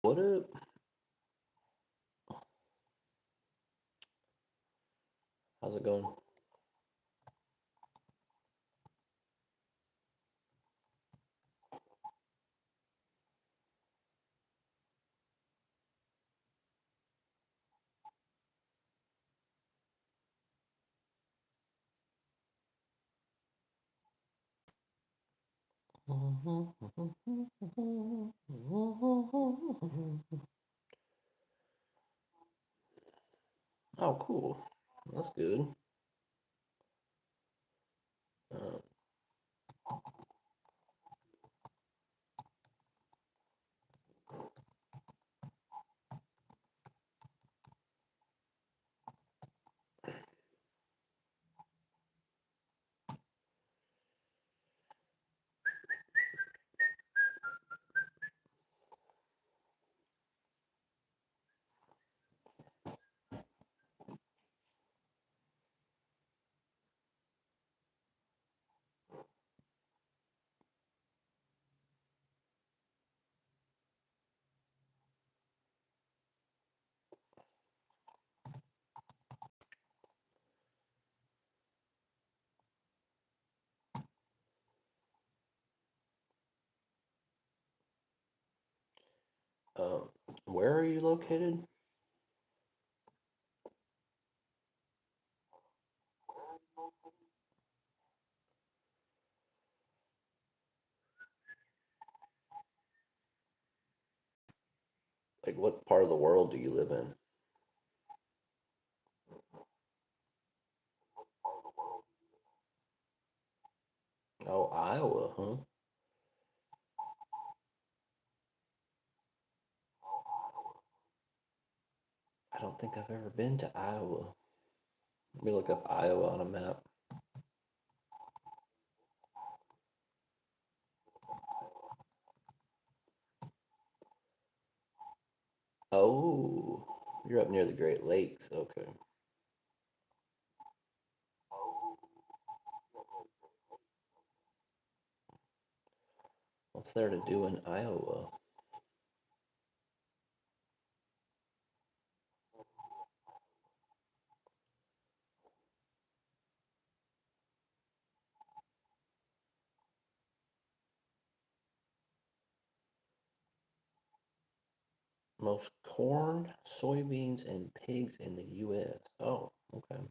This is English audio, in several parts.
What up? How's it going? Oh, cool. That's good. Um, um, where are you located? Like, what part of the world do you live in? Oh, Iowa, huh? I don't think I've ever been to Iowa. Let me look up Iowa on a map. Oh, you're up near the Great Lakes. Okay. What's there to do in Iowa? Most corn, soybeans, and pigs in the U.S. Oh, okay.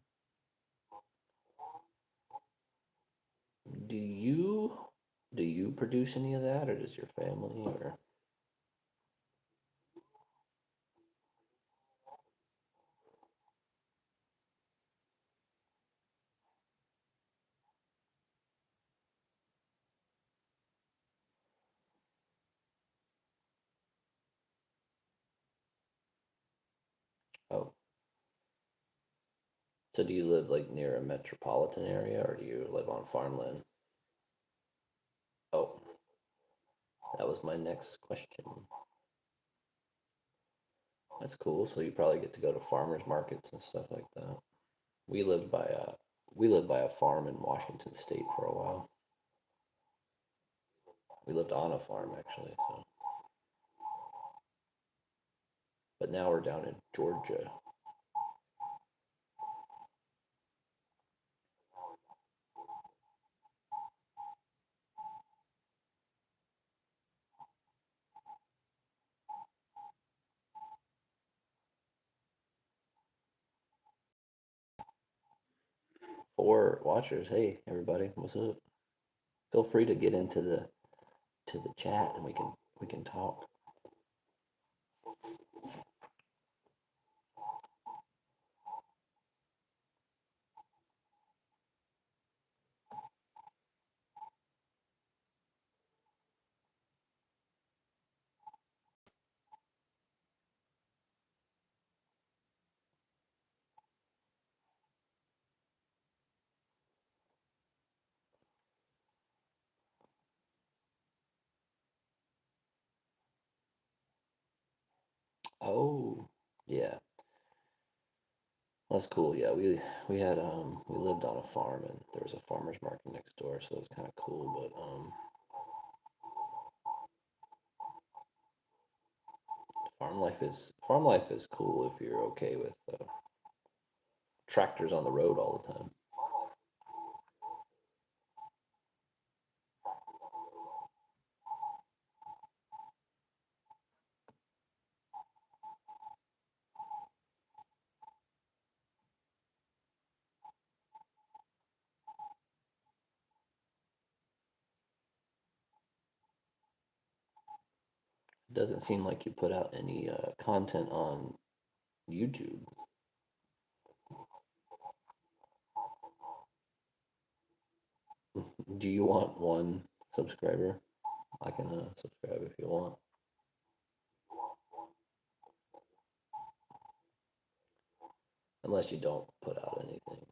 Do you do you produce any of that, or does your family, or oh, so do you live like near a metropolitan area, or do you live on farmland? Oh, that was my next question. That's cool. So you probably get to go to farmers markets and stuff like that. We lived by a we lived by a farm in Washington State for a while. We lived on a farm actually, so but now we're down in Georgia. For watchers, hey everybody, what's up? Feel free to get into the chat and we can talk. Oh, yeah, that's cool. Yeah, we lived on a farm and there was a farmer's market next door, so it was kind of cool. But Farm life is cool if you're okay with tractors on the road all the time. It doesn't seem like you put out any content on YouTube. Do you want one subscriber? I can subscribe if you want. Unless you don't put out anything.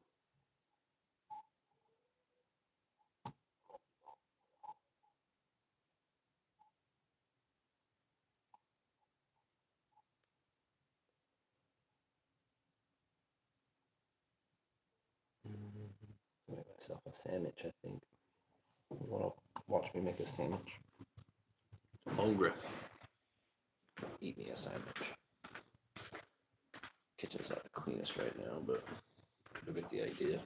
Make myself a sandwich, I think. You want to watch me make a sandwich? I'm hungry. Eat me a sandwich. Kitchen's not the cleanest right now, but you get the idea.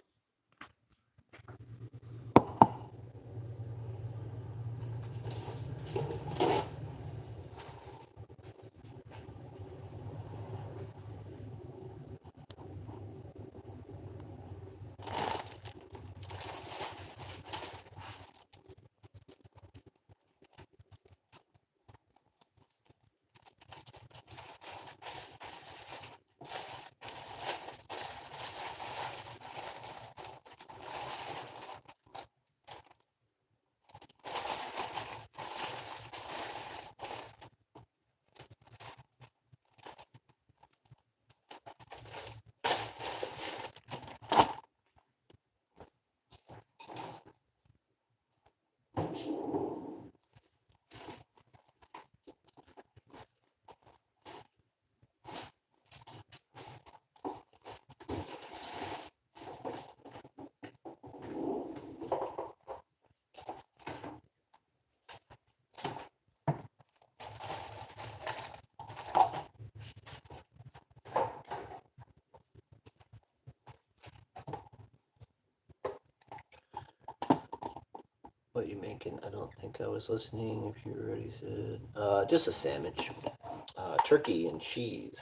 What you making? I don't think I was listening. If you already said, just a sandwich, turkey and cheese.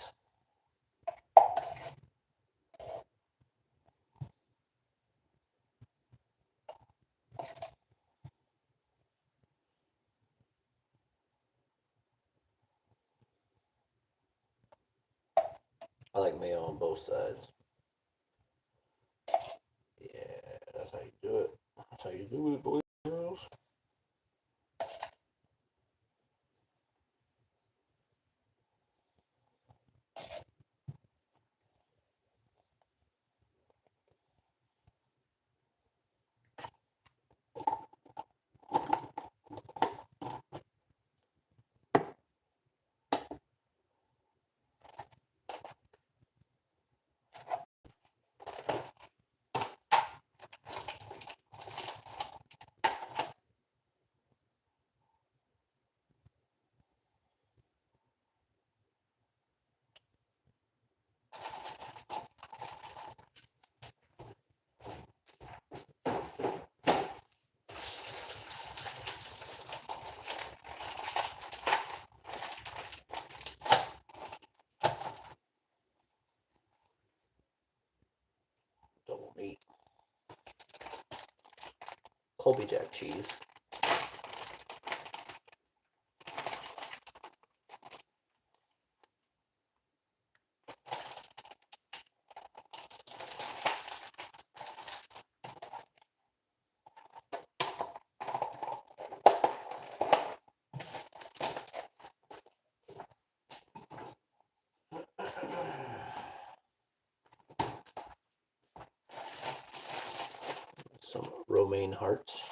I like mayo on both sides. Yeah, that's how you do it. That's how you do it, boys and girls. Double meat. Colby Jack cheese. Some romaine hearts.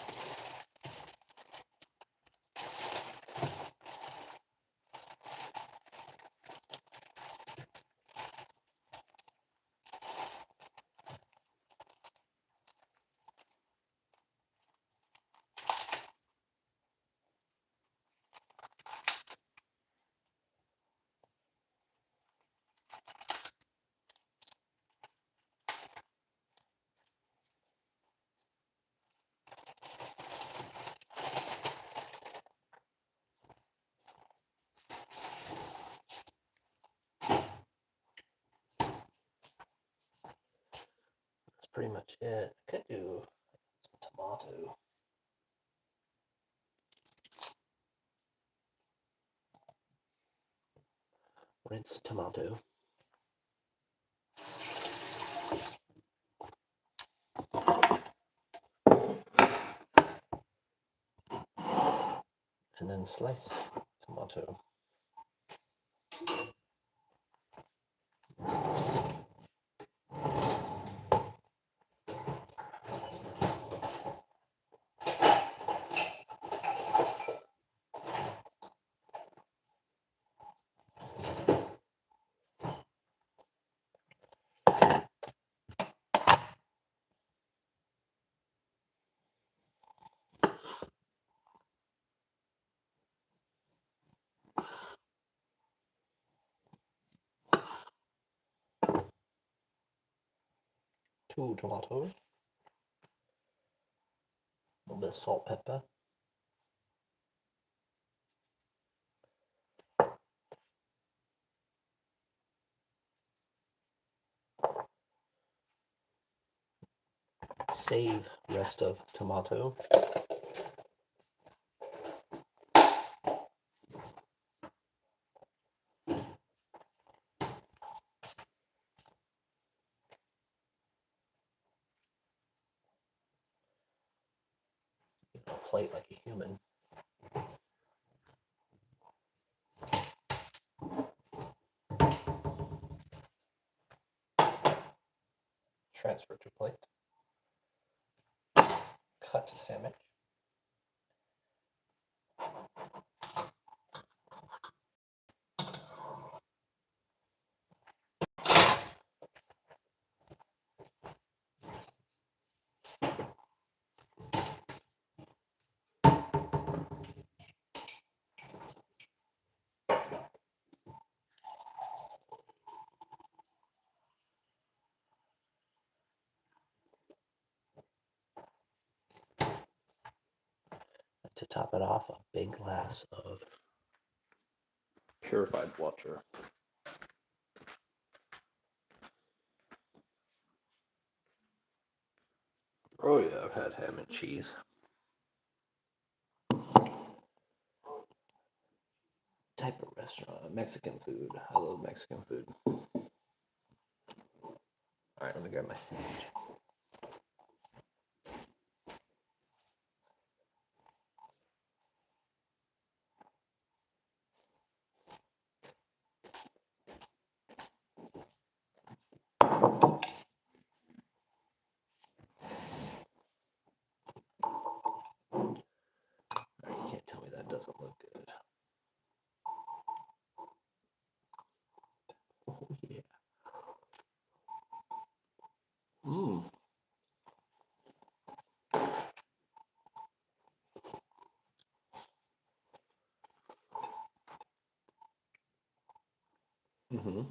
pretty much it. I could do some tomato. Rinse tomato. And then slice tomato. Two tomatoes. A little bit of salt, pepper. Save rest of tomato. Plate like a human. Transfer to plate. Cut sandwich. To top it off, a big glass of purified water. Oh yeah, I've had ham and cheese. Type of restaurant, Mexican food. I love Mexican food. All right, let me grab my sandwich. You can't tell me that doesn't look good. Oh yeah. Mmm. Mm-hmm.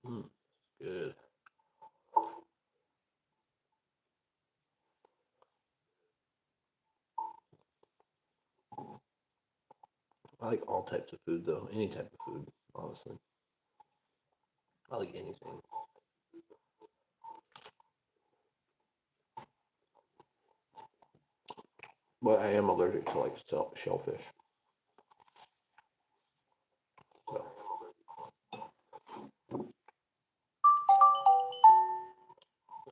Mm, good. I like all types of food though. Any type of food, honestly. I like anything. But I am allergic to like shellfish. So.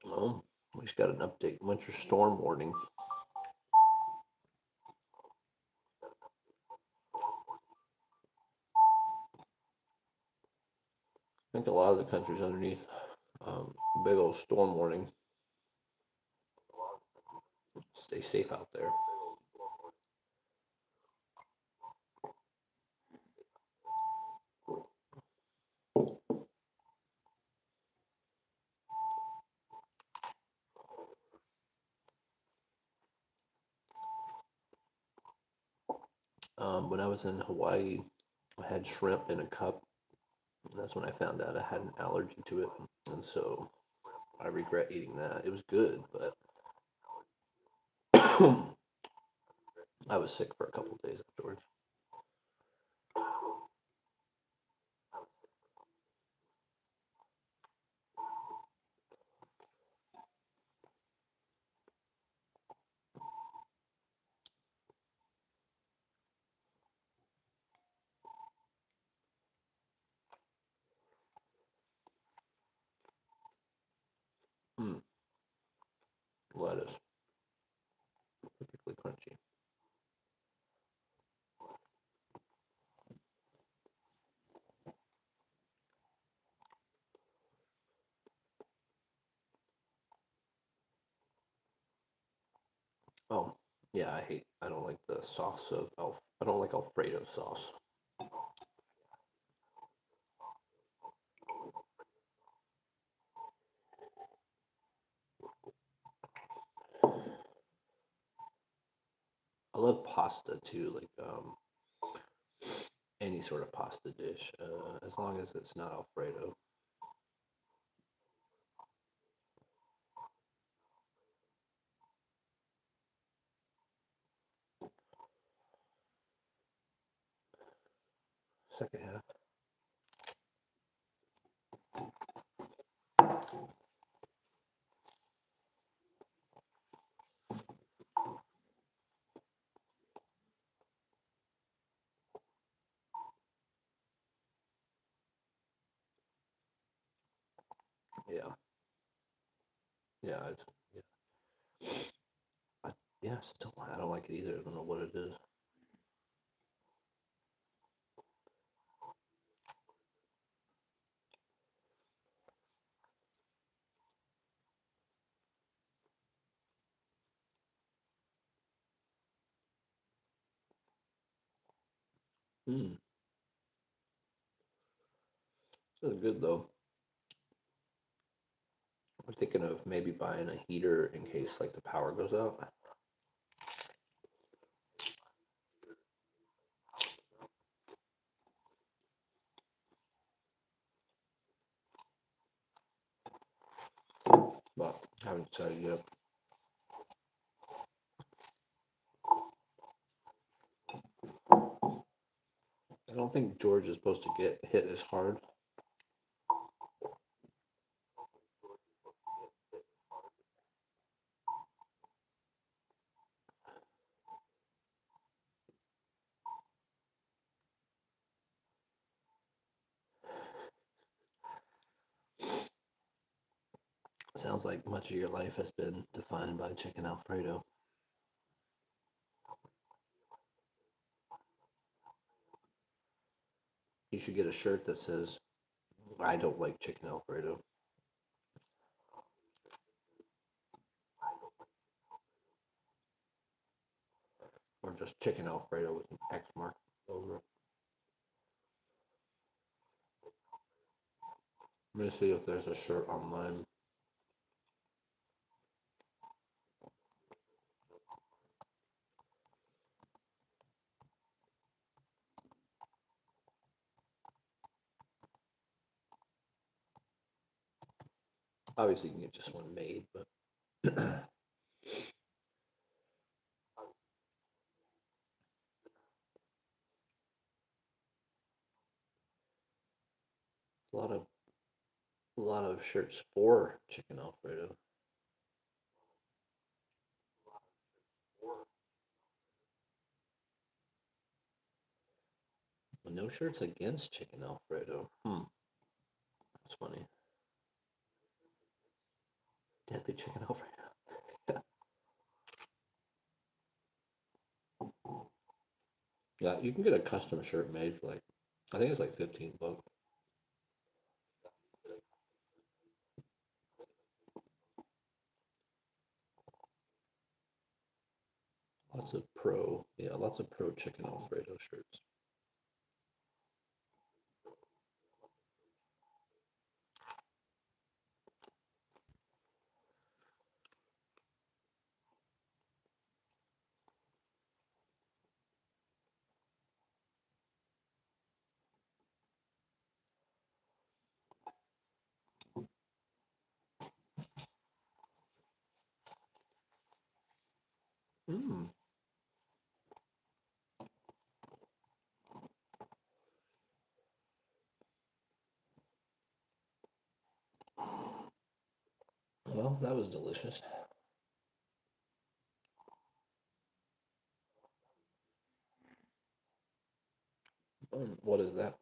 Well, we just got an update. Winter storm warning. I think a lot of the country's underneath big old storm warning. Stay safe out there. When I was in Hawaii, I had shrimp in a cup. And that's when I found out I had an allergy to it. And so I regret eating that. It was good, but I was sick for a couple of days afterwards. Mm, lettuce, perfectly crunchy. Oh, yeah, I don't like the sauce of I don't like Alfredo sauce. I love pasta too, like any sort of pasta dish, as long as it's not Alfredo. Second half. Yeah, yeah, yeah, I, yeah. Still, I don't like it either. I don't know what it is. Mm, it's good though. I'm thinking of maybe buying a heater in case like the power goes out. But I haven't decided yet. I don't think George is supposed to get hit as hard. Sounds like much of your life has been defined by chicken Alfredo. You should get a shirt that says, I don't like chicken Alfredo, or just chicken Alfredo with an X mark over it. I'm going to see if there's a shirt online. Obviously, you can get just one made, but a lot of shirts for chicken Alfredo. No shirts against chicken Alfredo. That's funny. Deadly chicken Alfredo. Yeah, you can get a custom shirt made for like, I think it's like $15. Lots of pro chicken Alfredo shirts. Mm. Well, that was delicious. What is that?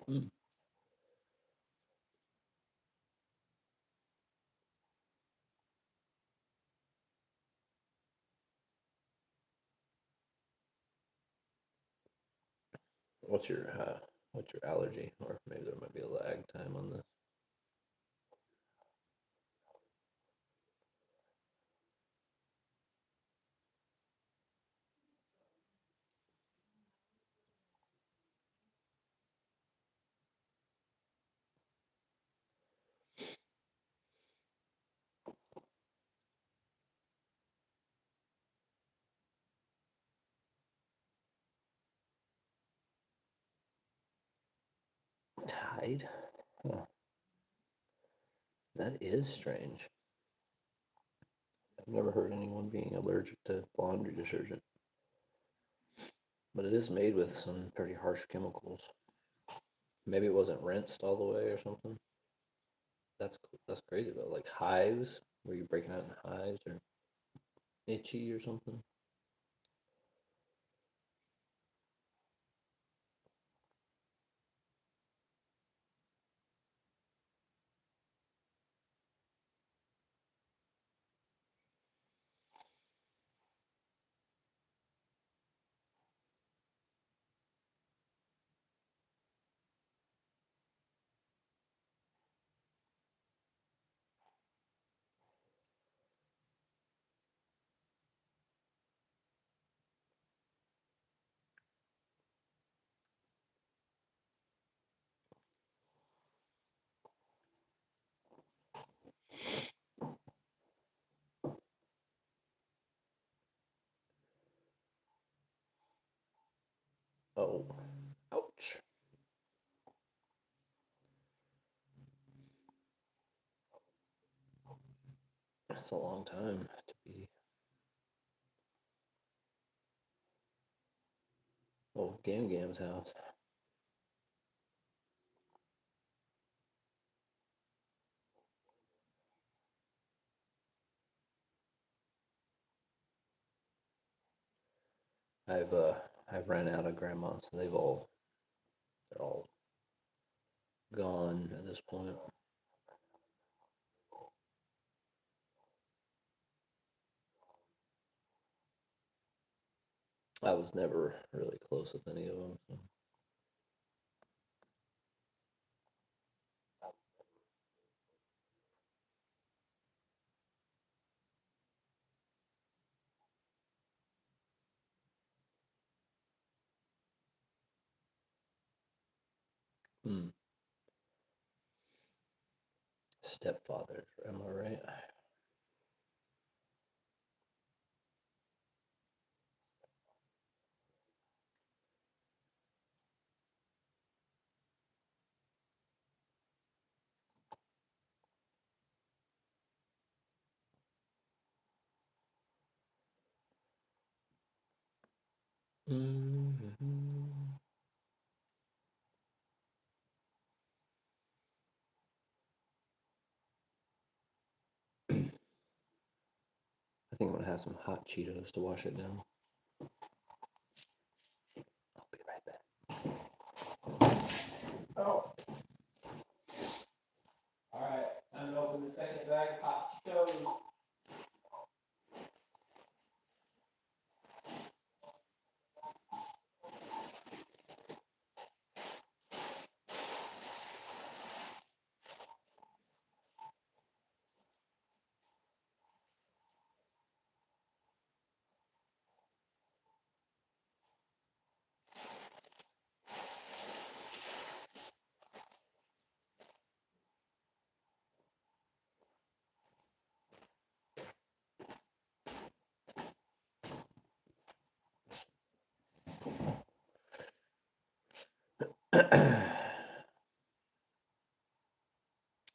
Mm, what's your allergy? Or maybe there might be a lag time on this. Tide? Huh. That is strange. I've never heard anyone being allergic to laundry detergent, but it is made with some pretty harsh chemicals. Maybe it wasn't rinsed all the way or something. That's crazy though. Like hives, were you breaking out in hives or itchy or something? Oh, ouch. That's a long time to be. Oh, Gam Gam's house. I've uh I've ran out of grandma, so they're all gone at this point. I was never really close with any of them. So. Hmm. Stepfathers, am I right? Mm-hmm. I think I'm gonna have some hot Cheetos to wash it down. I'll be right back. Oh, all right. Time to open the second bag of hot Cheetos.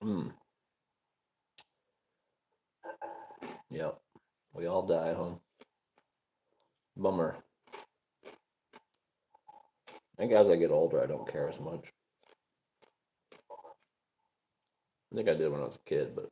Hmm. Yep. We all die, huh? Bummer. I think as I get older, I don't care as much. I think I did when I was a kid, but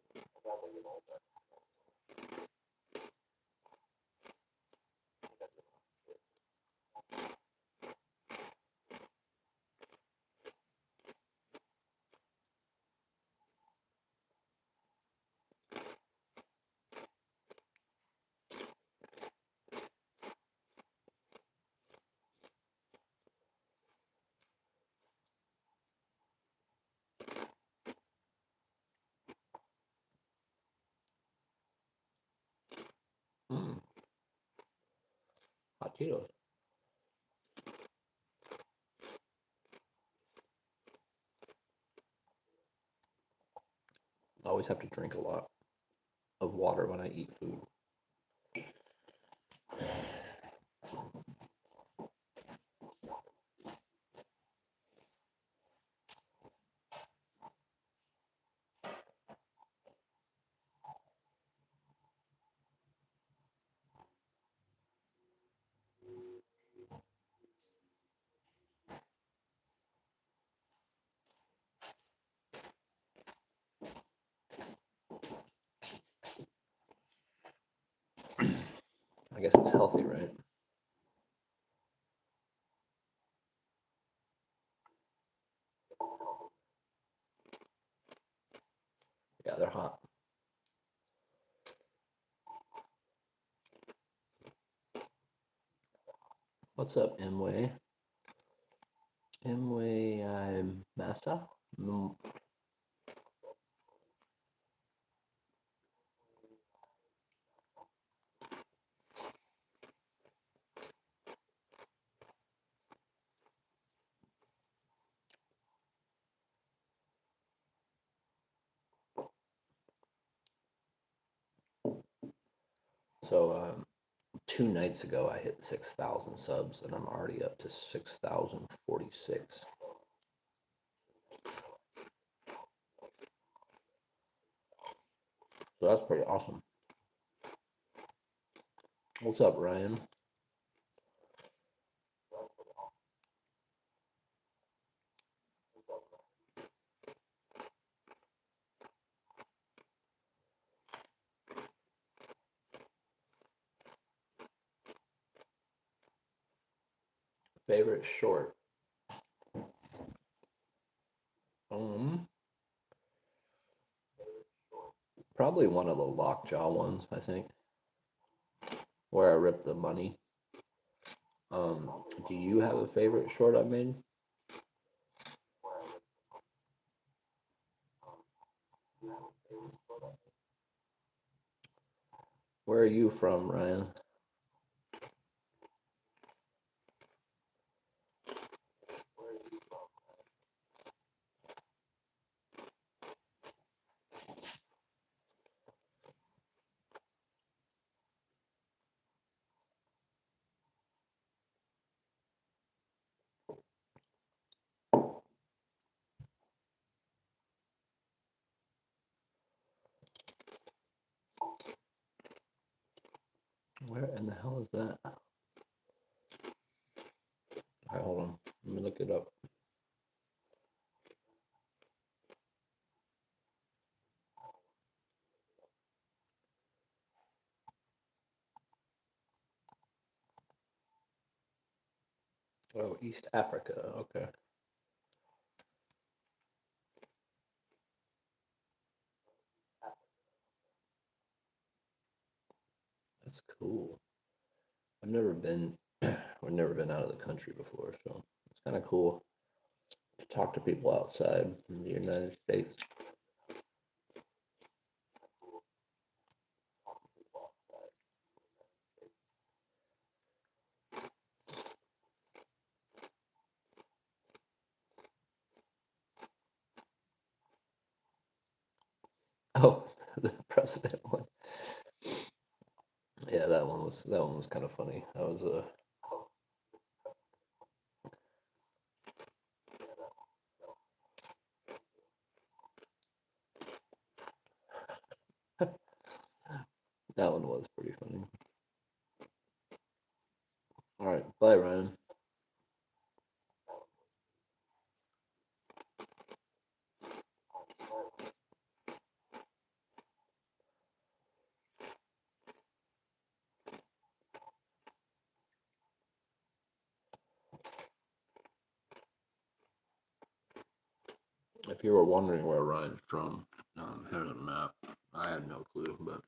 hmm. Hot Cheetos. I always have to drink a lot of water when I eat food. I guess it's healthy, right? Yeah, they're hot. What's up, Imwe? Imwe Masa? So, 2 nights ago, I hit 6,000 subs, and I'm already up to 6,046. So that's pretty awesome. What's up, Ryan? Favorite short? Um, Probably one of the lockjaw ones, I think, where I ripped the money. Do you have a favorite short I made? Where are you from, Ryan? Where in the hell is that? All right, hold on. Let me look it up. Oh, East Africa. Okay, that's cool. I've never been. We've never been out of the country before, so it's kind of cool to talk to people outside in the United States. Oh, the president one. Yeah, that one was kind of funny. That was was pretty funny. All right, bye, Ryan. If you were wondering where Ryan's from, here's a map. I had no clue, but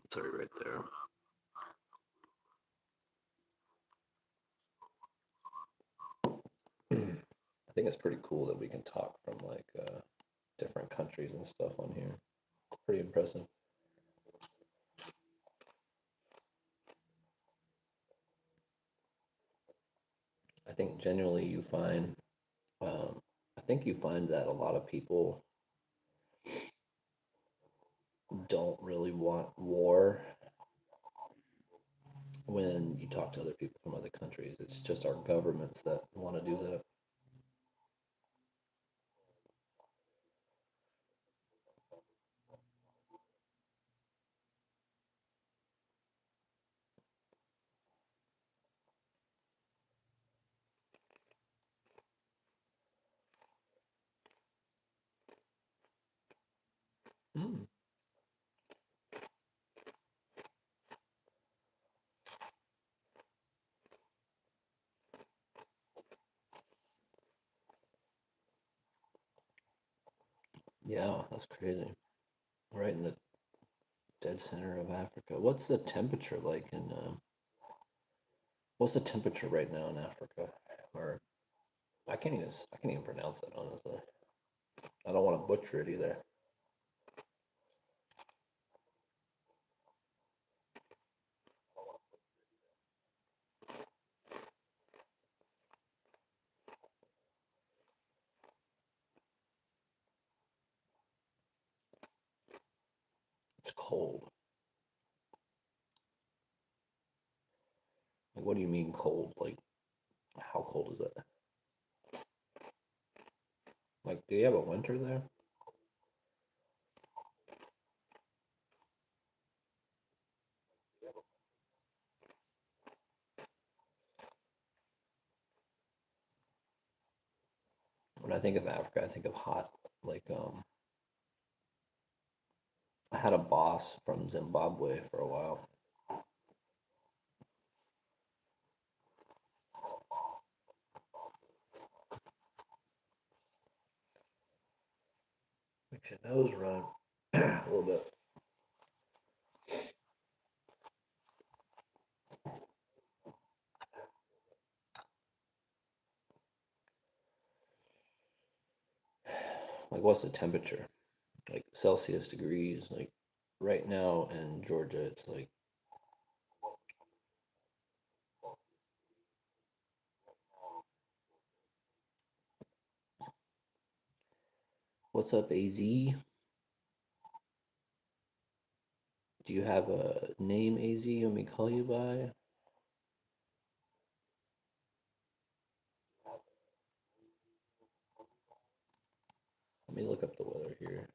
it's right there. I think it's pretty cool that we can talk from like different countries and stuff on here. It's pretty impressive. I think generally you find, I think you find that a lot of people don't really want war when you talk to other people from other countries. It's just our governments that want to do that. Mm. Yeah, that's crazy. Right in the dead center of Africa. What's the temperature like in? What's the temperature right now in Africa? Or I can't even pronounce it honestly. I don't want to butcher it either. It's cold. Like, what do you mean cold? Like, how cold is it? Like, do you have a winter there? When I think of Africa, I think of hot. Like, I had a boss from Zimbabwe for a while. Makes your nose run a little bit. Like, what's the temperature? Like Celsius degrees. Like, right now in Georgia, it's like, what's up, AZ? Do you have a name, AZ? You want me to call you by? Let me look up the weather here,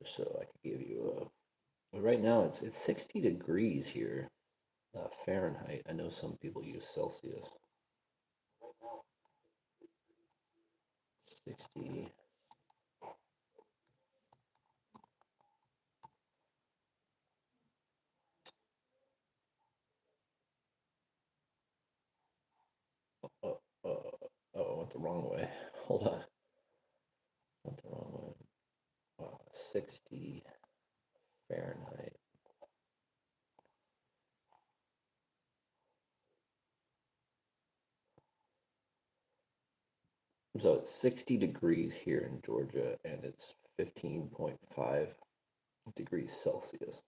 just so I can give you a. But right now, it's 60 degrees here, Fahrenheit. I know some people use Celsius. 60. Oh, oh, I went the wrong way. Hold on. Went the wrong way. 60 Fahrenheit. So it's 60 degrees here in Georgia, and it's 15.5 degrees Celsius.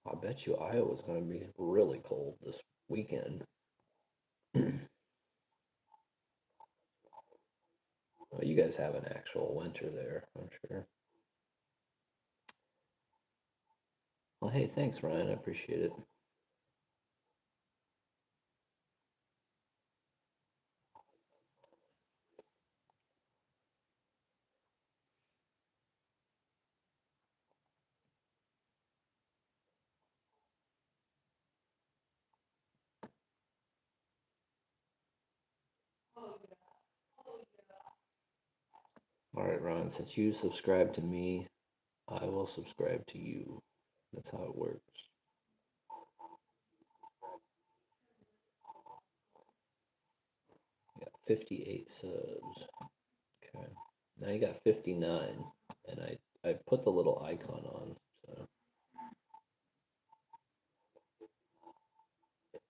I bet you Iowa's going to be really cold this weekend. Well, you guys have an actual winter there, I'm sure. Well, hey, thanks, Ryan. I appreciate it. All right, Ron, since you subscribe to me, I will subscribe to you. That's how it works. You got 58 subs. Okay. Now you got 59, and I put the little icon on. So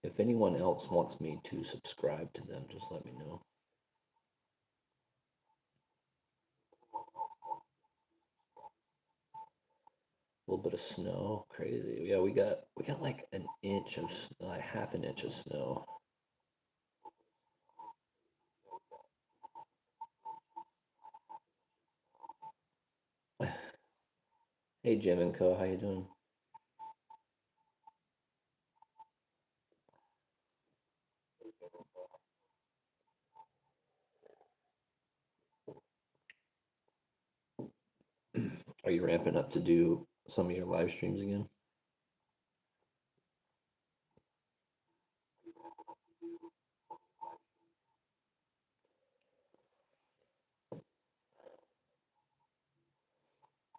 if anyone else wants me to subscribe to them, just let me know. A little bit of snow, crazy. Yeah, we got like an inch of like half an inch of snow. Hey Jim and Co, how you doing? Are you ramping up to do some of your live streams again?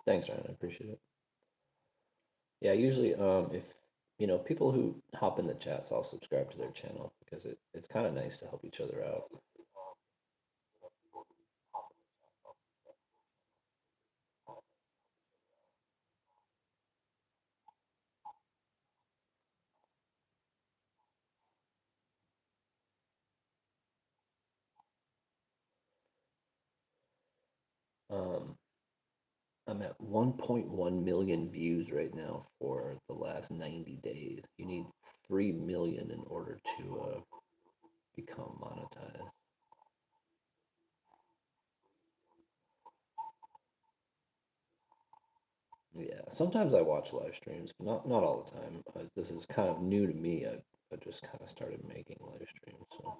Thanks, Ryan. I appreciate it. Yeah, usually if people who hop in the chats, I'll subscribe to their channel because it's kind of nice to help each other out. Um, I'm at 1.1 million views right now for the last 90 days. You need 3 million in order to become monetized. Yeah, sometimes I watch live streams, but not all the time. This is kind of new to me. I just kind of started making live streams, so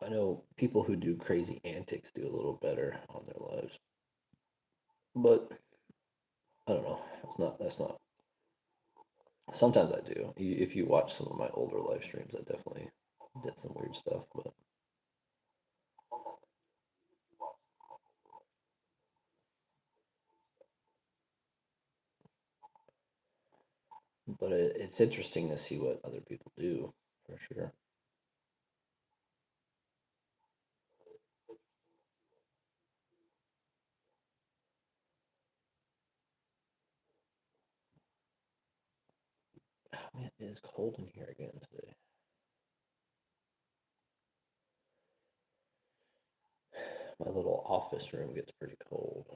I know people who do crazy antics do a little better on their lives, but I don't know. That's not. Sometimes I do. If you watch some of my older live streams, I definitely did some weird stuff, but it's interesting to see what other people do for sure. Oh, man, it is cold in here again today. My little office room gets pretty cold.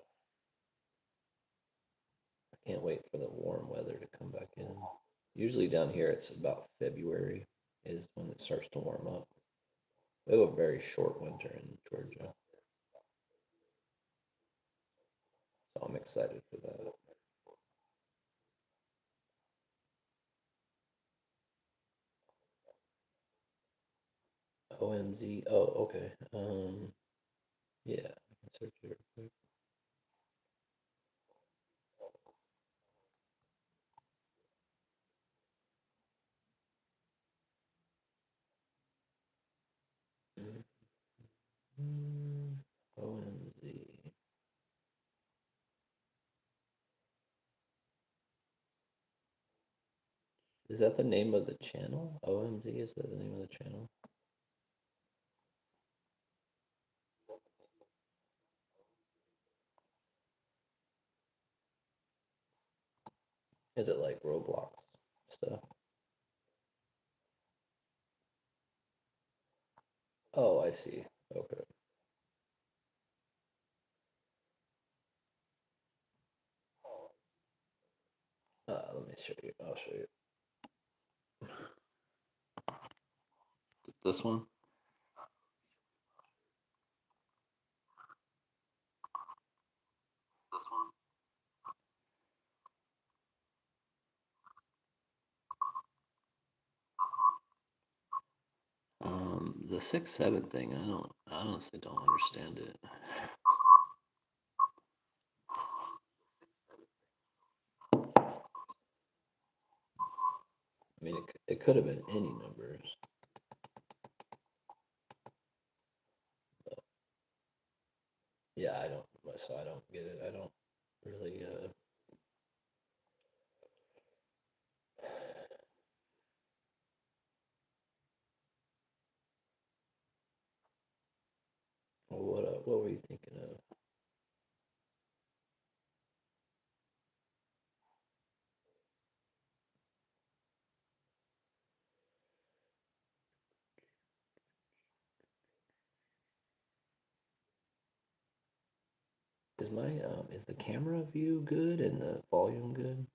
I can't wait for the warm weather to come back in. Usually down here, it's about February is when it starts to warm up. We have a very short winter in Georgia, so I'm excited for that. OMZ. Oh, okay. Yeah, I can search it real quick. OMZ. Is that the name of the channel? OMZ, is that the name of the channel? Is it like Roblox stuff? Oh, I see. Okay. Let me show you. I'll show you. This one? The 6-7 thing, I honestly don't understand it. I mean, it could have been any numbers. But yeah, I don't. So I don't get it. I don't really. What were you thinking of? Is the camera view good and the volume good?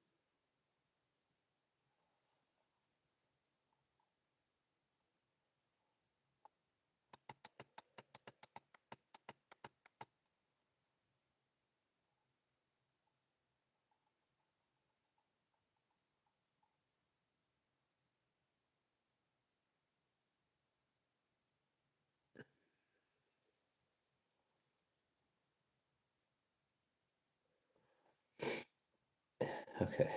Okay.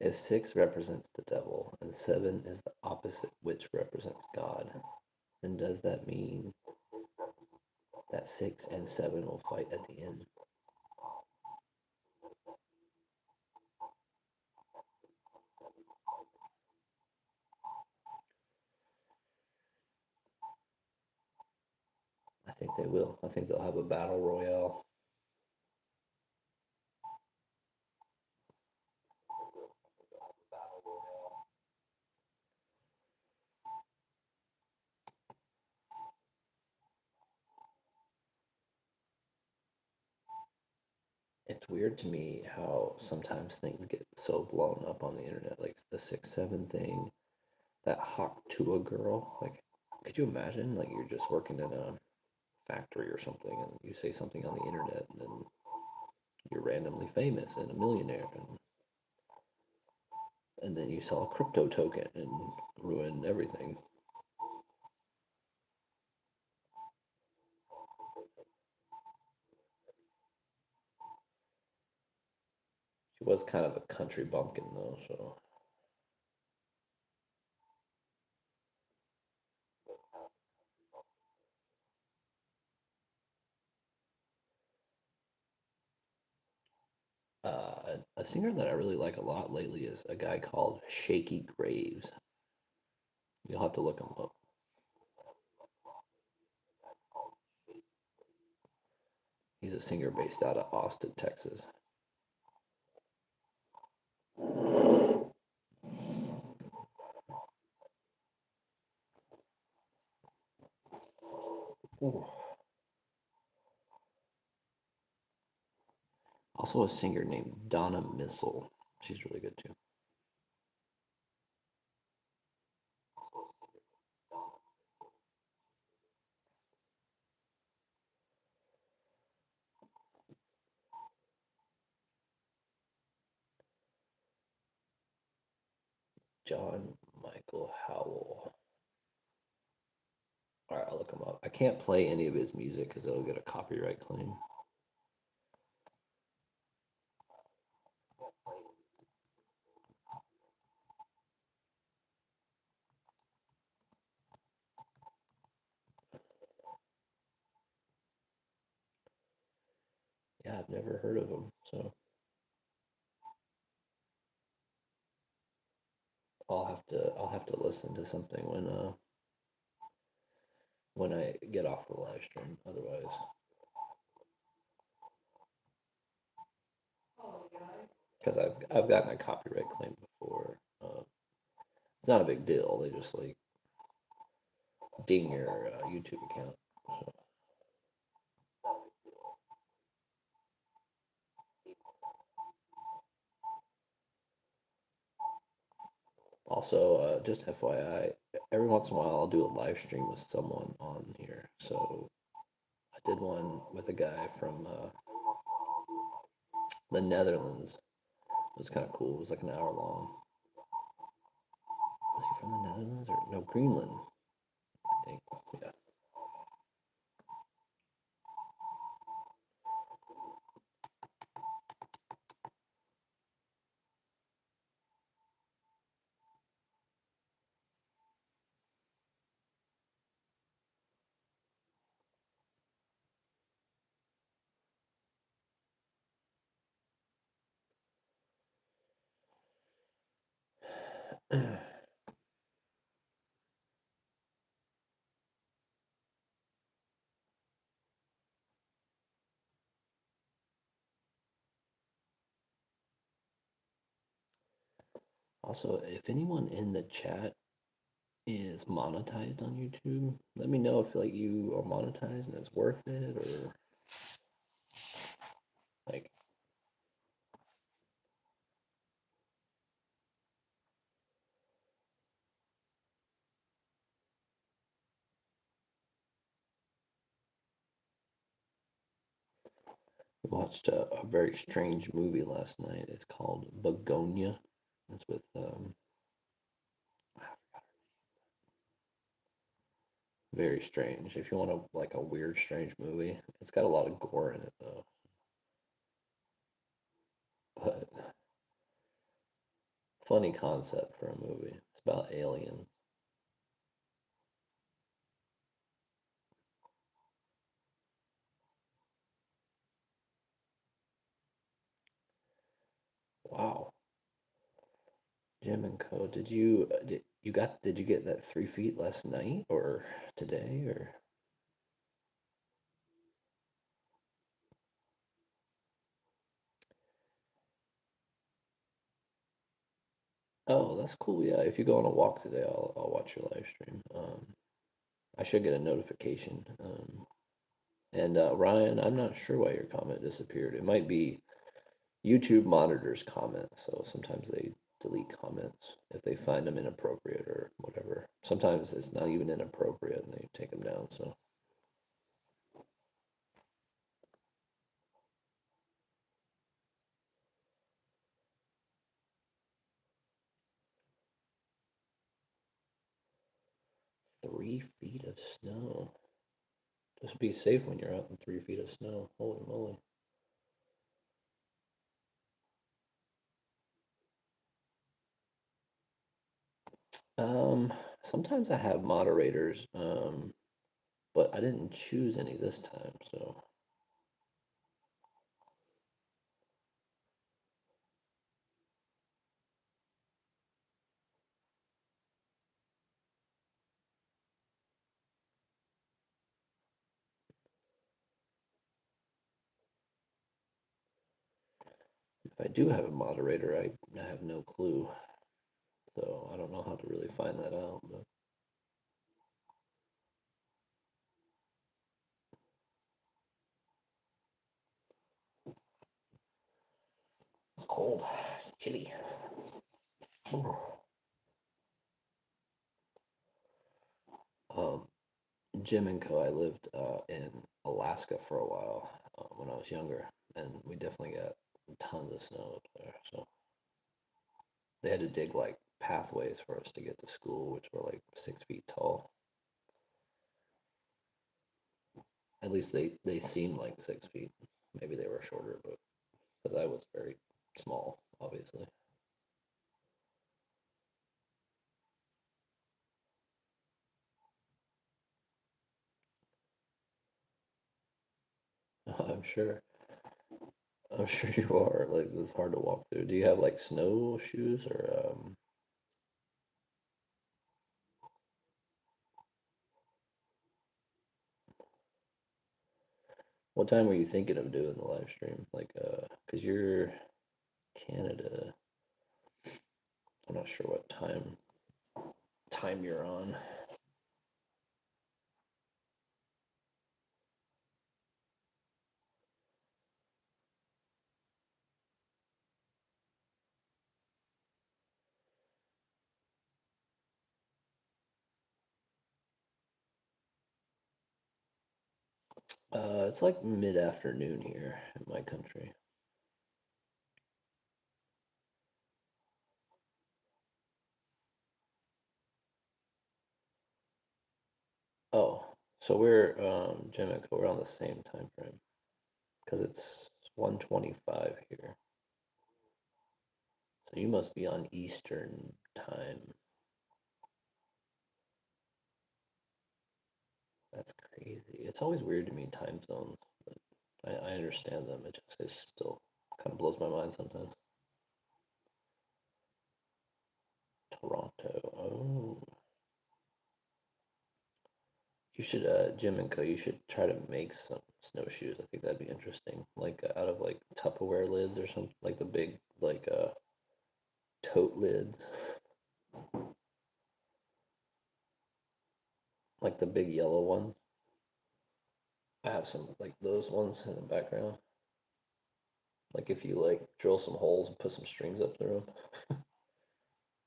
If 6 represents the devil and 7 is the opposite, which represents God, then does that mean that 6 and 7 will fight at the end? I think they will. I think they'll have a battle royale. It's weird to me how sometimes things get so blown up on the internet, like the 6-7 thing, that Hawk Tuah girl. Like, could you imagine? Like, you're just working in a factory or something, and you say something on the internet, and then you're randomly famous and a millionaire, and then you sell a crypto token and ruin everything. She was kind of a country bumpkin, though, so. A singer that I really like a lot lately is a guy called Shaky Graves. You'll have to look him up. He's a singer based out of Austin, Texas. Ooh. Also, a singer named Donna Missile. She's really good too. John Michael Howell. All right, I'll look him up. I can't play any of his music because it'll get a copyright claim. Yeah, I've never heard of him, so I'll have to listen to something when I get off the live stream. Otherwise, because I've gotten a copyright claim before. It's not a big deal. They just like ding your YouTube account. So. Also, just FYI, every once in a while I'll do a live stream with someone on here. So I did one with a guy from the Netherlands. It was kind of cool. It was like an hour long. Was he from the Netherlands or no Greenland? I think. Yeah. Also, if anyone in the chat is monetized on YouTube, let me know if like you are monetized and it's worth it, or like we watched a very strange movie last night. It's called Begonia. It's with very strange. If you want a like a weird, strange movie, it's got a lot of gore in it though. But funny concept for a movie. It's about aliens. Wow. Jim and Co. Did you get that 3 feet last night or today or? Oh, that's cool. Yeah, if you go on a walk today, I'll watch your live stream. I should get a notification. And Ryan, I'm not sure why your comment disappeared. It might be YouTube monitors comment, so sometimes they delete comments if they find them inappropriate or whatever. Sometimes it's not even inappropriate and they take them down. So 3 feet of snow. Just be safe when you're out in 3 feet of snow. Holy moly. Um, Sometimes I have moderators, but I didn't choose any this time, so if I do have a moderator, I have no clue. So I don't know how to really find that out, but it's cold. It's chilly. Um, Jim and Co. I lived in Alaska for a while when I was younger, and we definitely got tons of snow up there. So they had to dig like pathways for us to get to school, which were like 6 feet tall. At least they seemed like 6 feet. Maybe they were shorter, but because I was very small, obviously. I'm sure. I'm sure you are. Like it's hard to walk through. Do you have like snow shoes or what time were you thinking of doing the live stream? Like cuz you're Canada. I'm not sure what time you're on. It's like mid-afternoon here in my country. Oh, so we're Jimmick, we're on the same time frame because it's 1:25 here. So you must be on Eastern time. That's crazy. It's always weird to me, time zones, but I understand them. It still kind of blows my mind sometimes. Toronto. Ooh. You should, Jim and Co. You should try to make some snowshoes. I think that'd be interesting. Like out of like Tupperware lids or something, like the big like tote lids, like the big yellow ones. I have some like those ones in the background. Like if you like drill some holes and put some strings up through them,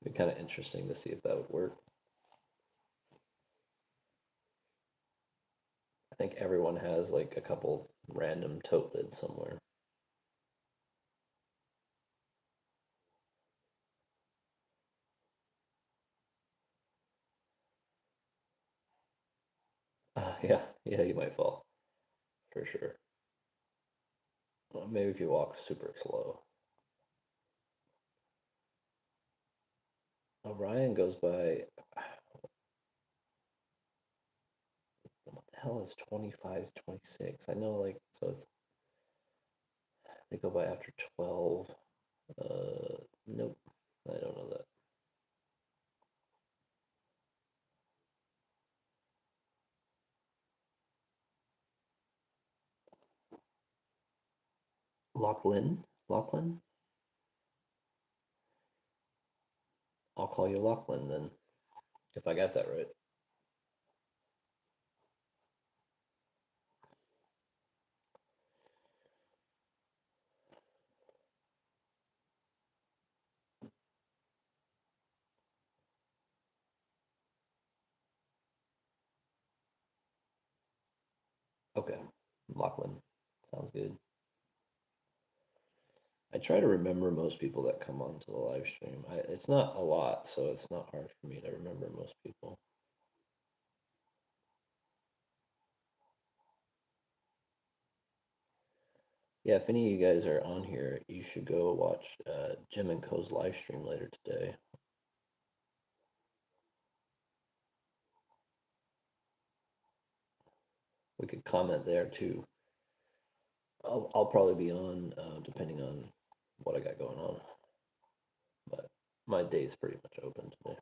it'd be kind of interesting to see if that would work. I think everyone has like a couple random tote lids somewhere. Yeah, yeah, you might fall for sure. Well, maybe if you walk super slow. Orion goes by. What the hell is 25 26? I know, like, so it's they go by after 12. Nope, I don't know that. Lachlan, Lachlan. I'll call you Lachlan then, if I got that right. Okay, Lachlan, sounds good. I try to remember most people that come onto the live stream. It's not a lot, so it's not hard for me to remember most people. Yeah, if any of you guys are on here, you should go watch Jim and Co's live stream later today. We could comment there too. I'll probably be on depending on what I got going on, but my day's pretty much open today.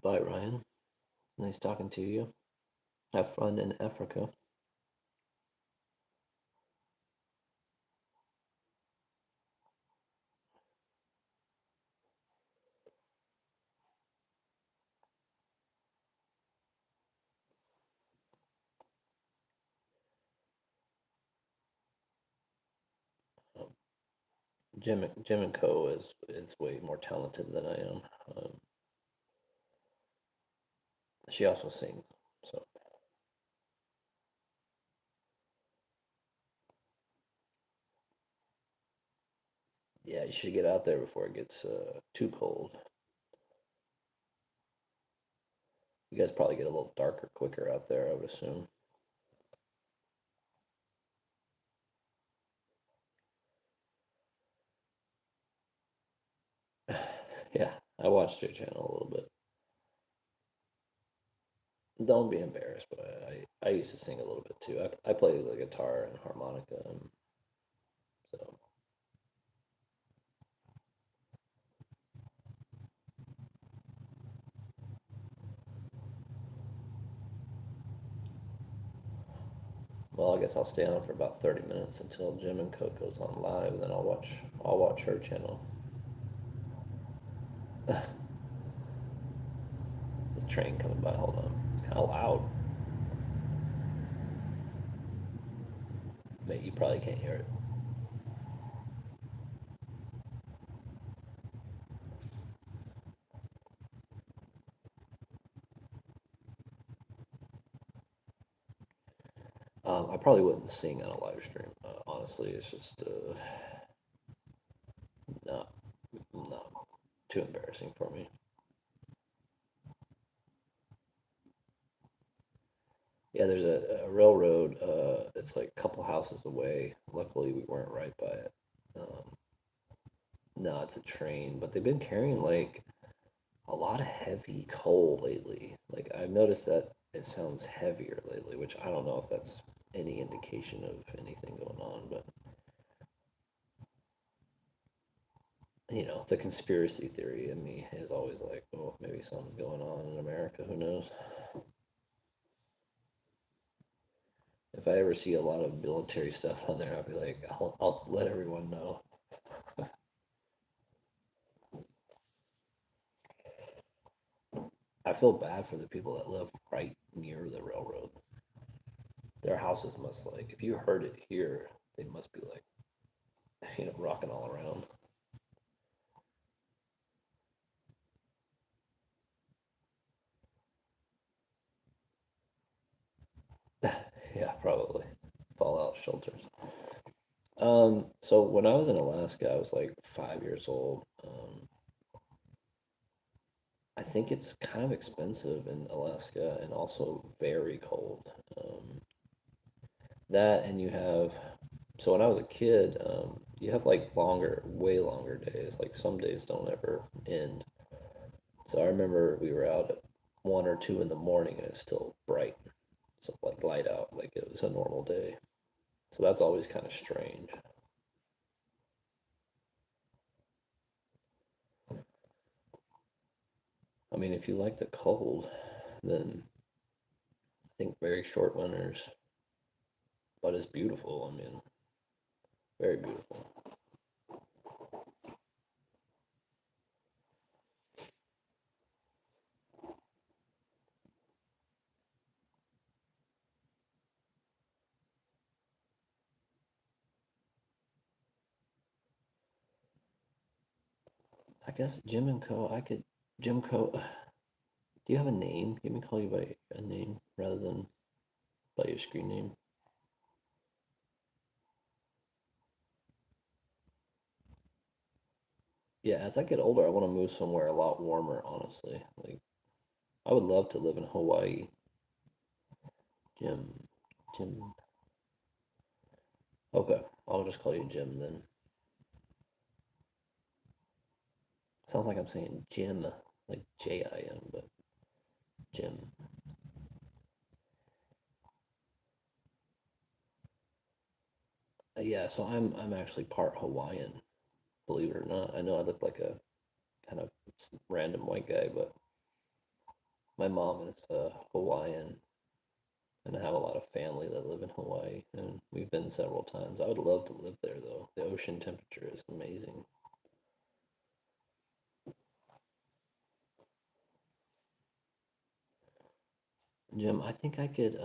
Bye, Ryan. Nice talking to you. Have fun in Africa. Um, Jim and Co is way more talented than I am. She also sings, so yeah, you should get out there before it gets too cold. You guys probably get a little darker quicker out there, I would assume. Yeah, I watched your channel a little bit. Don't be embarrassed, but I used to sing a little bit too. I play the guitar and harmonica, and so well, I guess I'll stay on for about 30 minutes until Jim and Coke goes on live, and then I'll watch her channel. The train coming by. Hold on, it's kind of loud. Mate, you probably can't hear it. I probably wouldn't sing on a live stream. Honestly, it's just not not too embarrassing for me. Yeah, there's a railroad. It's like a couple houses away. Luckily, we weren't right by it. Um, no, it's a train, but they've been carrying like a lot of heavy coal lately. Like I've noticed that it sounds heavier lately, which I don't know if that's any indication of anything going on. But the conspiracy theory in me is always like, well, maybe something's going on in America. Who knows? If I ever see a lot of military stuff on there, I'll be like, I'll let everyone know. I feel bad for the people that live right near the railroad. Their houses must, like, if you heard it here, they must be like, rocking all around. Yeah, probably. Fallout shelters. So when I was in Alaska, I was like 5 years old. I think it's kind of expensive in Alaska and also very cold. That and you have, so when I was a kid, you have like longer, way longer days. Like some days don't ever end. So I remember we were out at 1 or 2 in the morning and it's still bright. It's like light out, like it was a normal day. So that's always kind of strange. I mean, if you like the cold, then I think very short winters, but it's beautiful. I mean, very beautiful. I guess Jim and Co. I could Jim Co. Do you have a name? Let me call you by a name rather than by your screen name. Yeah, as I get older, I want to move somewhere a lot warmer. Honestly, like I would love to live in Hawaii. Jim, Jim. Okay, I'll just call you Jim then. Sounds like I'm saying Jim, like Jim, but Jim. Yeah, so I'm actually part Hawaiian, believe it or not. I know I look like a kind of random white guy, but my mom is Hawaiian, and I have a lot of family that live in Hawaii, and we've been several times. I would love to live there, though. The ocean temperature is amazing. Jim, I think I could.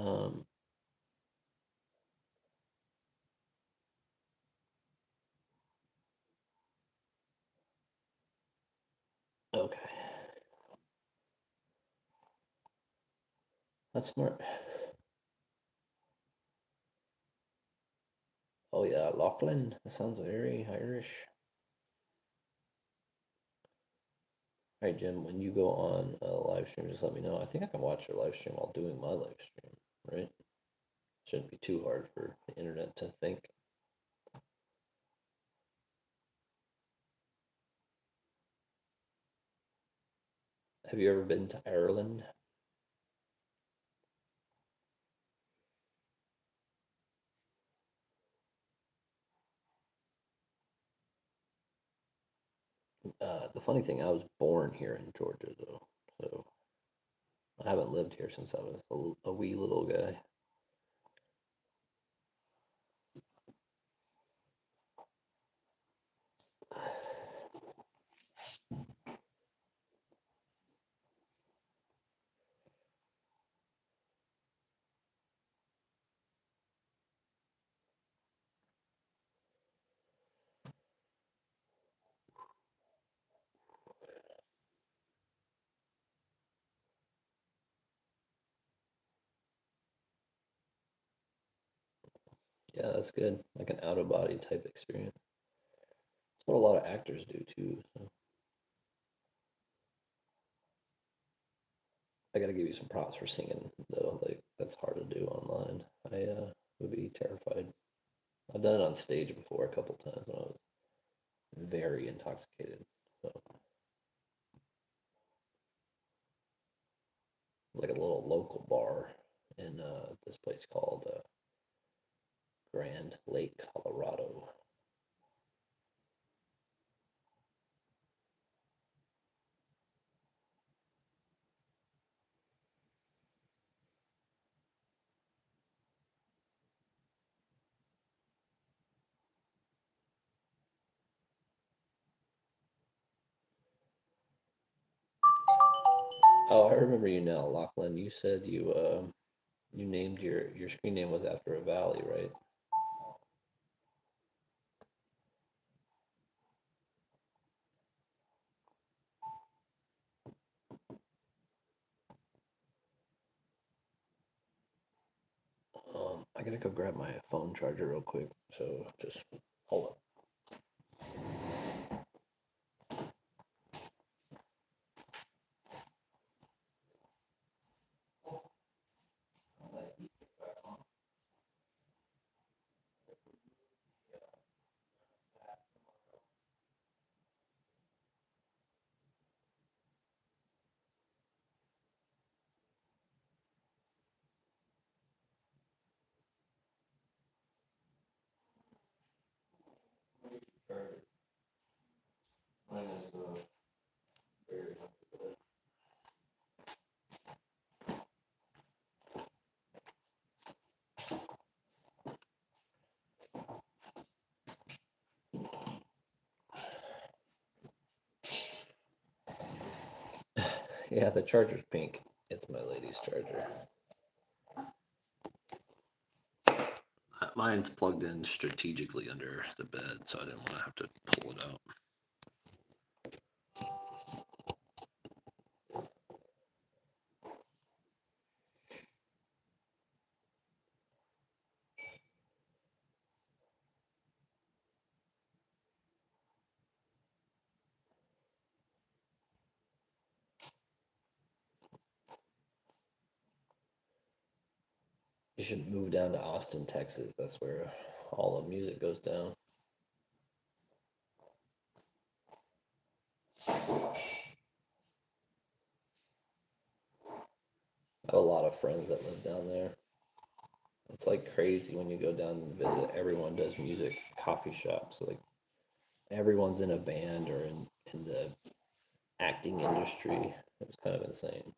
Okay, that's smart. Oh yeah, Lachlan. That sounds very Irish. All right, Jim. When you go on a live stream, just let me know. I think I can watch your live stream while doing my live stream. Right? Shouldn't be too hard for the internet to think. Have you ever been to Ireland? The funny thing, I was born here in Georgia, though, so I haven't lived here since I was a wee little guy. Yeah, that's good. Like an out of body type experience. That's what a lot of actors do too. So I got to give you some props for singing though. Like that's hard to do online. I would be terrified. I've done it on stage before a couple times when I was very intoxicated. So it was like a little local bar in this place called Grand Lake, Colorado. Oh, I remember you now, Lachlan. You said you named your screen name was after a valley, right? I gotta go grab my phone charger real quick. So just hold up. Mine is very Yeah, the charger's pink. It's my lady's charger. Mine's plugged in strategically under the bed, so I didn't want to have to pull it out. You should move down to Austin, Texas. That's where all the music goes down. I have a lot of friends that live down there. It's like crazy when you go down and visit. Everyone does music, coffee shops. Like everyone's in a band or in the acting industry. It's kind of insane.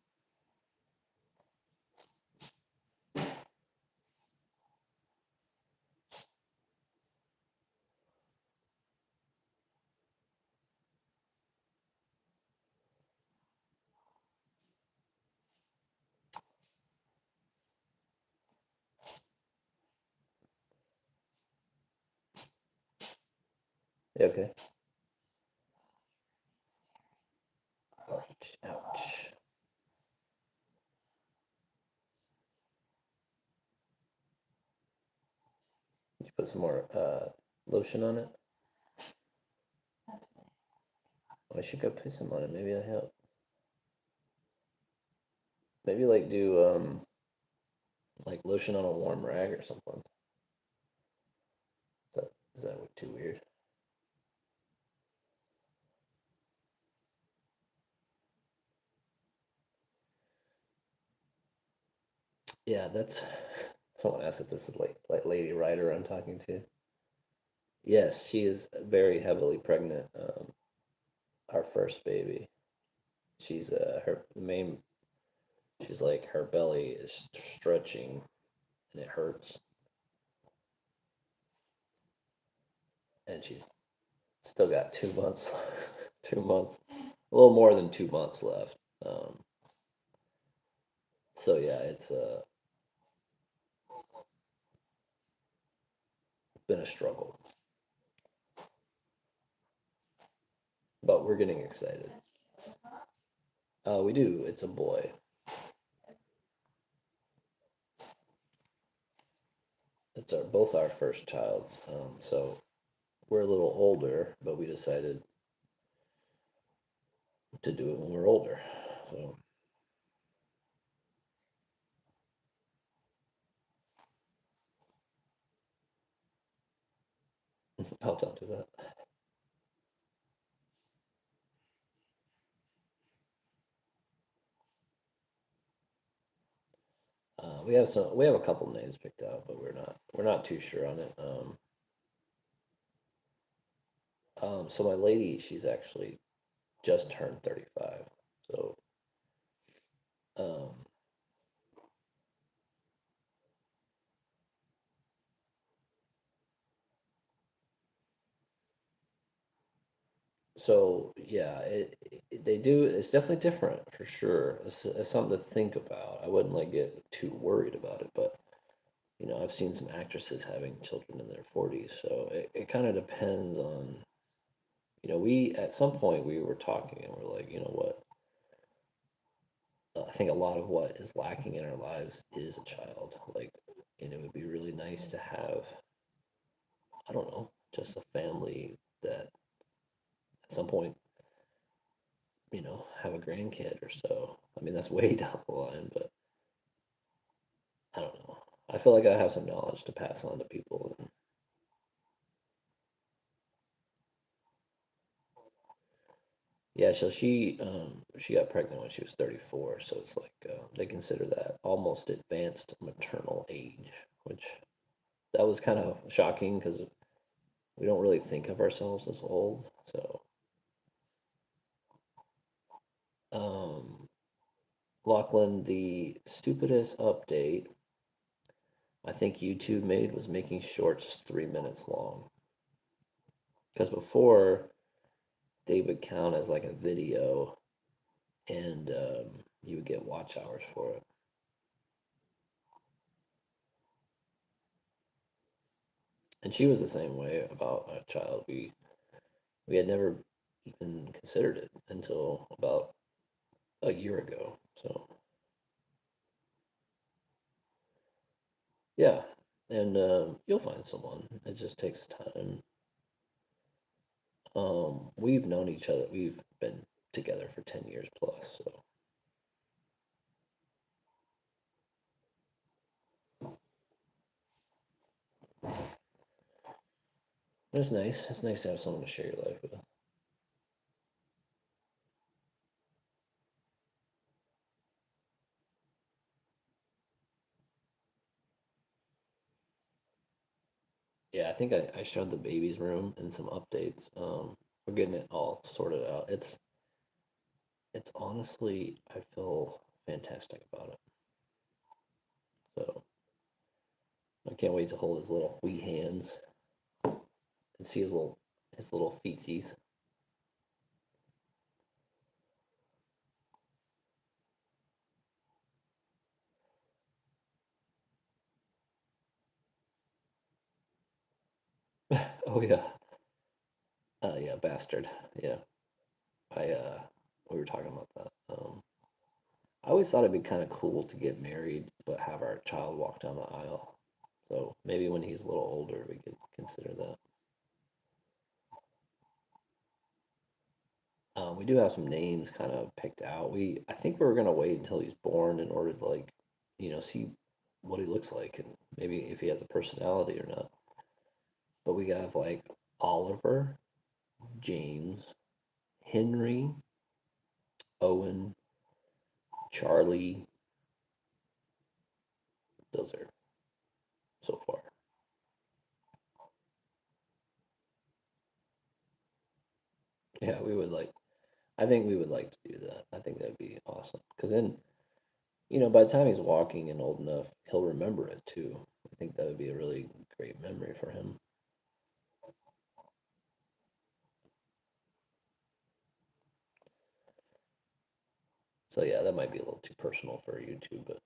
Yeah, okay. Ouch, ouch. You put some more lotion on it. I should go put some on it. Maybe that'll help. Maybe like do like lotion on a warm rag or something. Is that too weird? Yeah, that's someone asked if this is like Lady Rider I'm talking to. Yes, she is very heavily pregnant. Our first baby. She's her main. She's like her belly is stretching and it hurts, and she's still got 2 months, 2 months, a little more than 2 months left. So yeah, it's been a struggle, but we're getting excited. We do. It's a boy. It's both our first childs. So we're a little older, but we decided to do it when we're older. So I'll talk to that. we have a couple names picked out, but we're not too sure on it. So my lady, she's actually just turned 35. So um, so yeah, they do. It's definitely different for sure. It's something to think about. I wouldn't like get too worried about it, but I've seen some actresses having children in their 40s, so it kind of depends on, we at some point we were talking and we're like, you know what? I think a lot of what is lacking in our lives is a child. Like, and it would be really nice to have, I don't know, just a family that at some point, have a grandkid or so. I mean, that's way down the line, but I don't know. I feel like I have some knowledge to pass on to people. And yeah, so she got pregnant when she was 34, so it's like they consider that almost advanced maternal age, which that was kind of shocking because we don't really think of ourselves as old. So, um, Lachlan, the stupidest update I think YouTube made was making shorts 3 minutes long. Because before they would count as like a video, and you would get watch hours for it. And she was the same way about a child. We had never even considered it until about a year ago. So yeah, and you'll find someone. It just takes time. We've known each other. We've been together for 10 years plus. So it's nice. It's nice to have someone to share your life with. Yeah, I think I showed the baby's room and some updates. We're getting it all sorted out. It's honestly, I feel fantastic about it. So I can't wait to hold his little wee hands and see his little feetsies. Oh yeah, yeah, bastard. Yeah, I we were talking about that. I always thought it'd be kind of cool to get married, but have our child walk down the aisle. So maybe when he's a little older, we could consider that. We do have some names kind of picked out. I think we were gonna wait until he's born in order to like, see what he looks like and maybe if he has a personality or not. But we have like Oliver, James, Henry, Owen, Charlie. Those are so far. Yeah, we would like. I think we would like to do that. I think that'd be awesome. Because then, by the time he's walking and old enough, he'll remember it too. I think that would be a really great memory for him. So yeah, that might be a little too personal for YouTube, but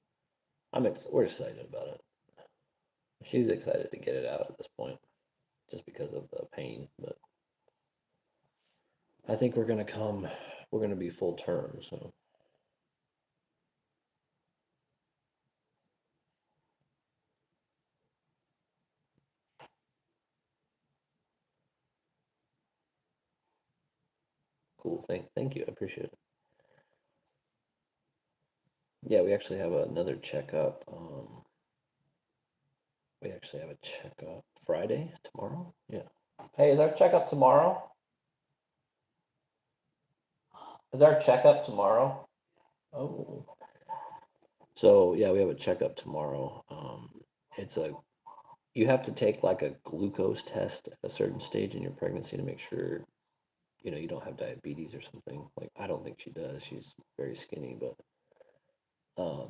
we're excited about it. She's excited to get it out at this point, just because of the pain. But I think we're gonna be full term. So cool. Thank you. I appreciate it. Yeah, we actually have another checkup. We actually have a checkup Friday tomorrow. Yeah. Hey, is our checkup tomorrow? Is our checkup tomorrow? Oh. So yeah, we have a checkup tomorrow. It's a you have to take like a glucose test at a certain stage in your pregnancy to make sure you don't have diabetes or something. Like I don't think she does. She's very skinny, but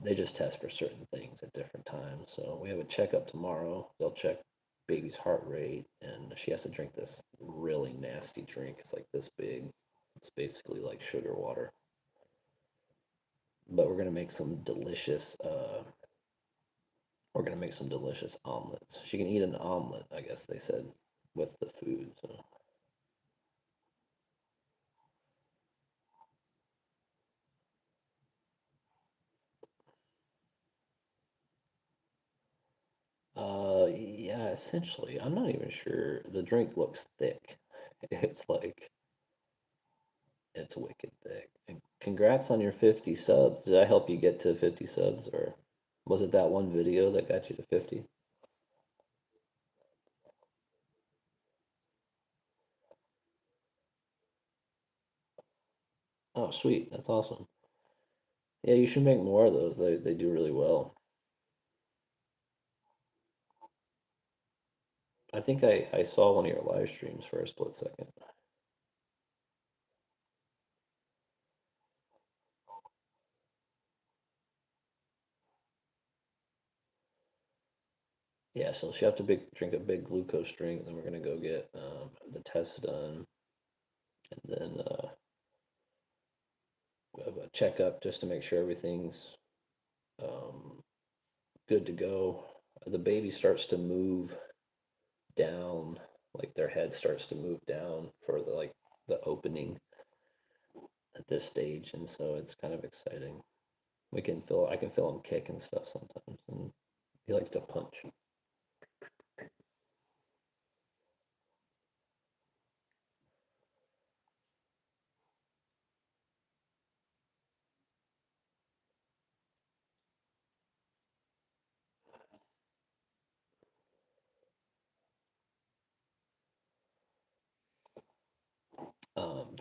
they just test for certain things at different times. So we have a checkup tomorrow. They'll check baby's heart rate, and she has to drink this really nasty drink. It's like this big. It's basically like sugar water. But we're gonna make some delicious omelets. She can eat an omelet, I guess they said, with the food. So yeah, essentially. I'm not even sure. The drink looks thick. It's like it's wicked thick. And congrats on your 50 subs. Did I help you get to 50 subs, or was it that one video that got you to 50? Oh, sweet. That's awesome. Yeah, you should make more of those. They do really well. I think I saw one of your live streams for a split second. Yeah, so she have to drink a big glucose drink, then we're gonna go get the test done, and then we have a checkup just to make sure everything's um, good to go. The baby starts to move down, like their head starts to move down for the opening at this stage, and so it's kind of exciting. I can feel him kick and stuff sometimes, and he likes to punch.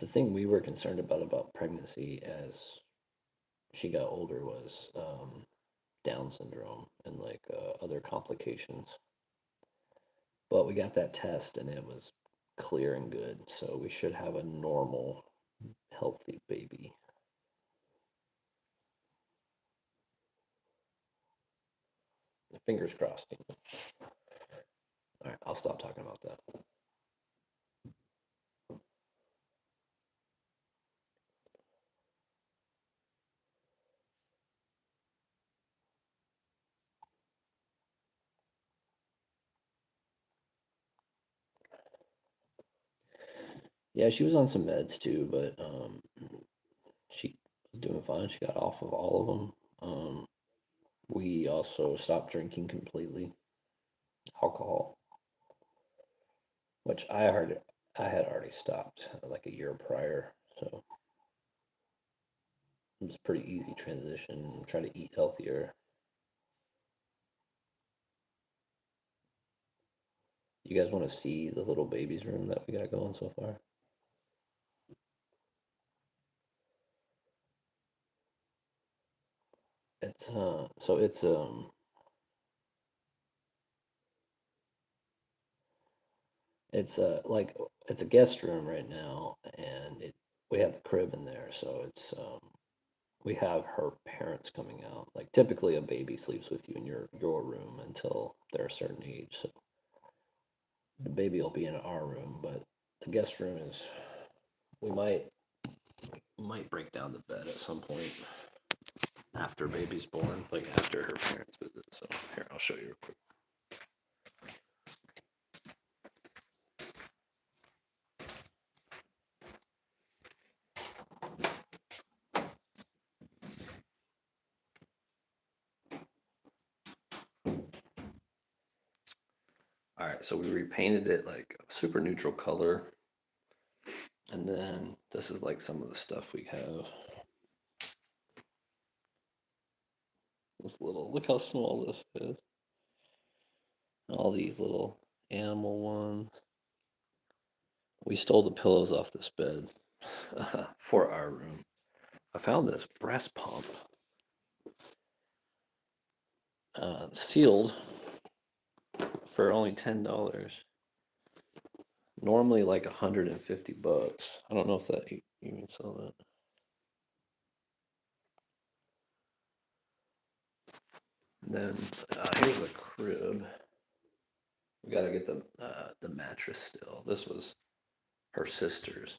The thing we were concerned about pregnancy as she got older was Down syndrome and like other complications. But we got that test and it was clear and good, so we should have a normal, healthy baby. Fingers crossed. All right, I'll stop talking about that. Yeah, she was on some meds too, but she was doing fine. She got off of all of them. We also stopped drinking completely alcohol, which I had already stopped like a year prior, so it was a pretty easy transition. Try to eat healthier. You guys want to see the little baby's room that we got going so far? It's so it's like it's a guest room right now, and it we have the crib in there, so it's we have her parents coming out. Like typically a baby sleeps with you in your room until they're a certain age. So the baby will be in our room, but the guest room is we might break down the bed at some point after baby's born, like after her parents visit. So here, I'll show you real quick. All right, so we repainted it like a super neutral color, and then this is like some of the stuff we have. This little look how small this is. All these little animal ones. We stole the pillows off this bed for our room. I found this breast pump. sealed for only $10. Normally like $150. I don't know if that you can sell that. And then here's the crib. We gotta get the mattress still. This was her sister's.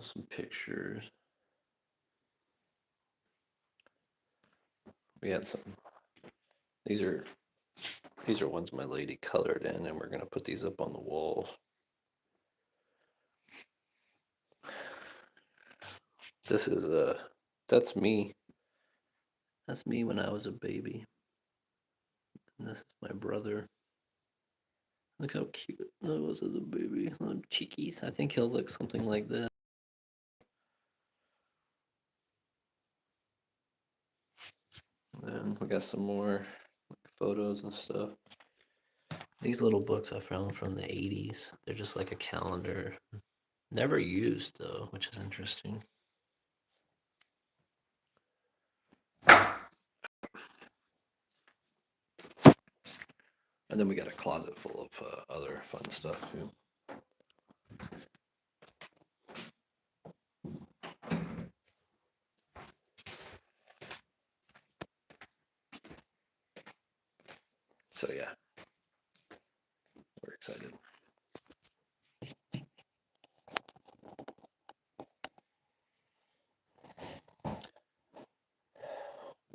Some pictures. We had some. These are ones my lady colored in, and we're gonna put these up on the walls. This is that's me. That's me when I was a baby. And this is my brother. Look how cute I was as a baby. Little cheekies. I think he'll look something like that. And then we got some more photos and stuff. These little books I found from the 80s. They're just like a calendar. Never used though, which is interesting. And then we got a closet full of other fun stuff too. So yeah, we're excited.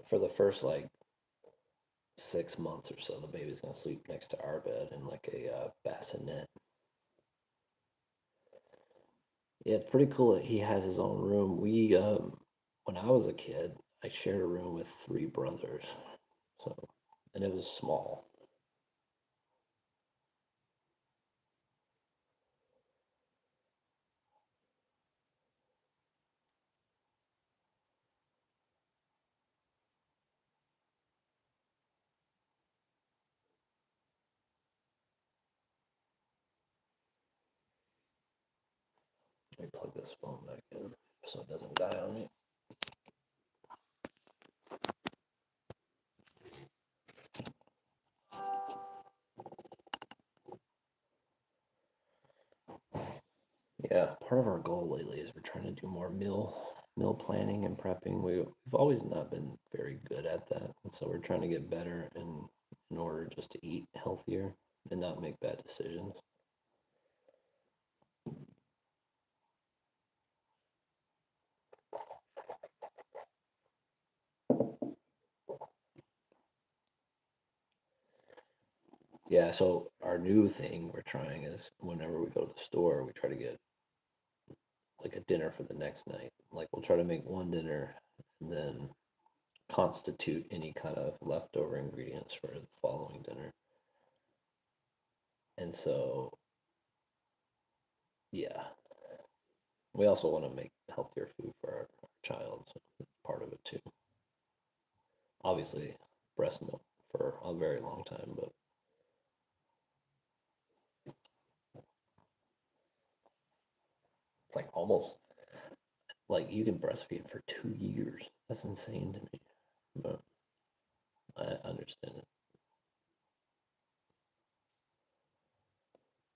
For the first like 6 months or so, the baby's gonna sleep next to our bed in like a bassinet. Yeah, it's pretty cool that he has his own room. When I was a kid, I shared a room with three brothers, so and it was small. Let me plug this phone back in so it doesn't die on me. Yeah, part of our goal lately is we're trying to do more meal planning and prepping. We've always not been very good at that, and so we're trying to get better in order just to eat healthier and not make bad decisions. Yeah, so our new thing we're trying is whenever we go to the store, we try to get like a dinner for the next night. Like we'll try to make one dinner and then constitute any kind of leftover ingredients for the following dinner. And so, yeah, we also want to make healthier food for our child, so that's part of it too. Obviously, breast milk for a very long time, but it's like almost like you can breastfeed for 2 years. That's insane to me, but I understand it.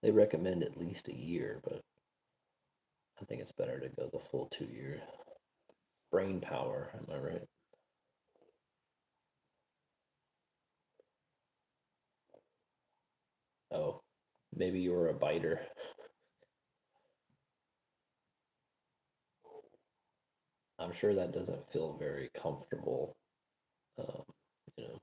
They recommend at least a year, but I think it's better to go the full 2 year. Brain power, am I right? Oh, maybe you were a biter. I'm sure that doesn't feel very comfortable. Um, you know,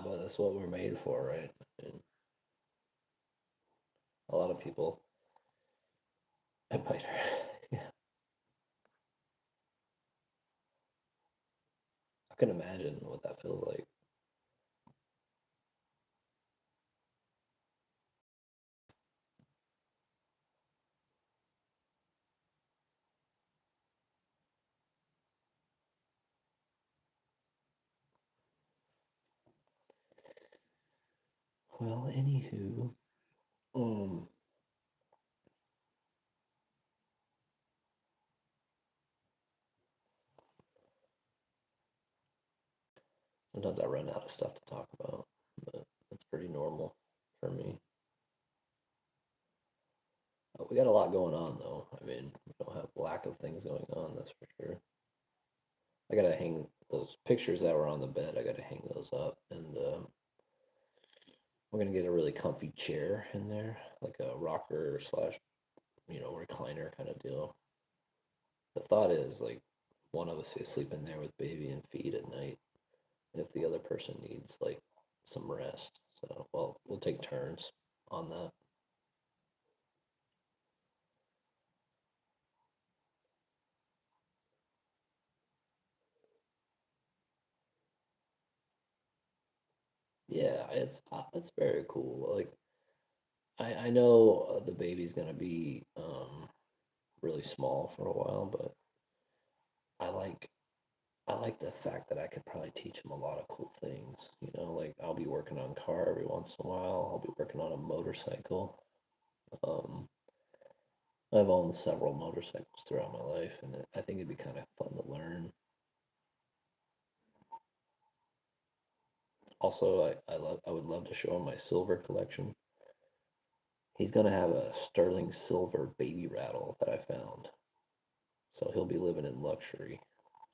but that's what we're made for, right? And a lot of people, a biter. Yeah, I can imagine what that feels like. Well, anywho, um, Sometimes I run out of stuff to talk about, but it's pretty normal for me. We got a lot going on though. I mean, we don't have lack of things going on, that's for sure. I gotta hang those pictures that were on the bed. I gotta hang those up, and we're gonna get a really comfy chair in there, like a rocker slash, recliner kind of deal. The thought is like one of us is sleep in there with baby and feed at night, if the other person needs like some rest. So, well, we'll take turns on that. Yeah, it's very cool. Like I know the baby's gonna be really small for a while, but I like I like the fact that I could probably teach him a lot of cool things. Like I'll be working on car every once in a while. I'll be working on a motorcycle. Um, I've owned several motorcycles throughout my life, and I think it'd be kind of fun to learn. Also, I would love to show him my silver collection. He's gonna have a sterling silver baby rattle that I found, so he'll be living in luxury.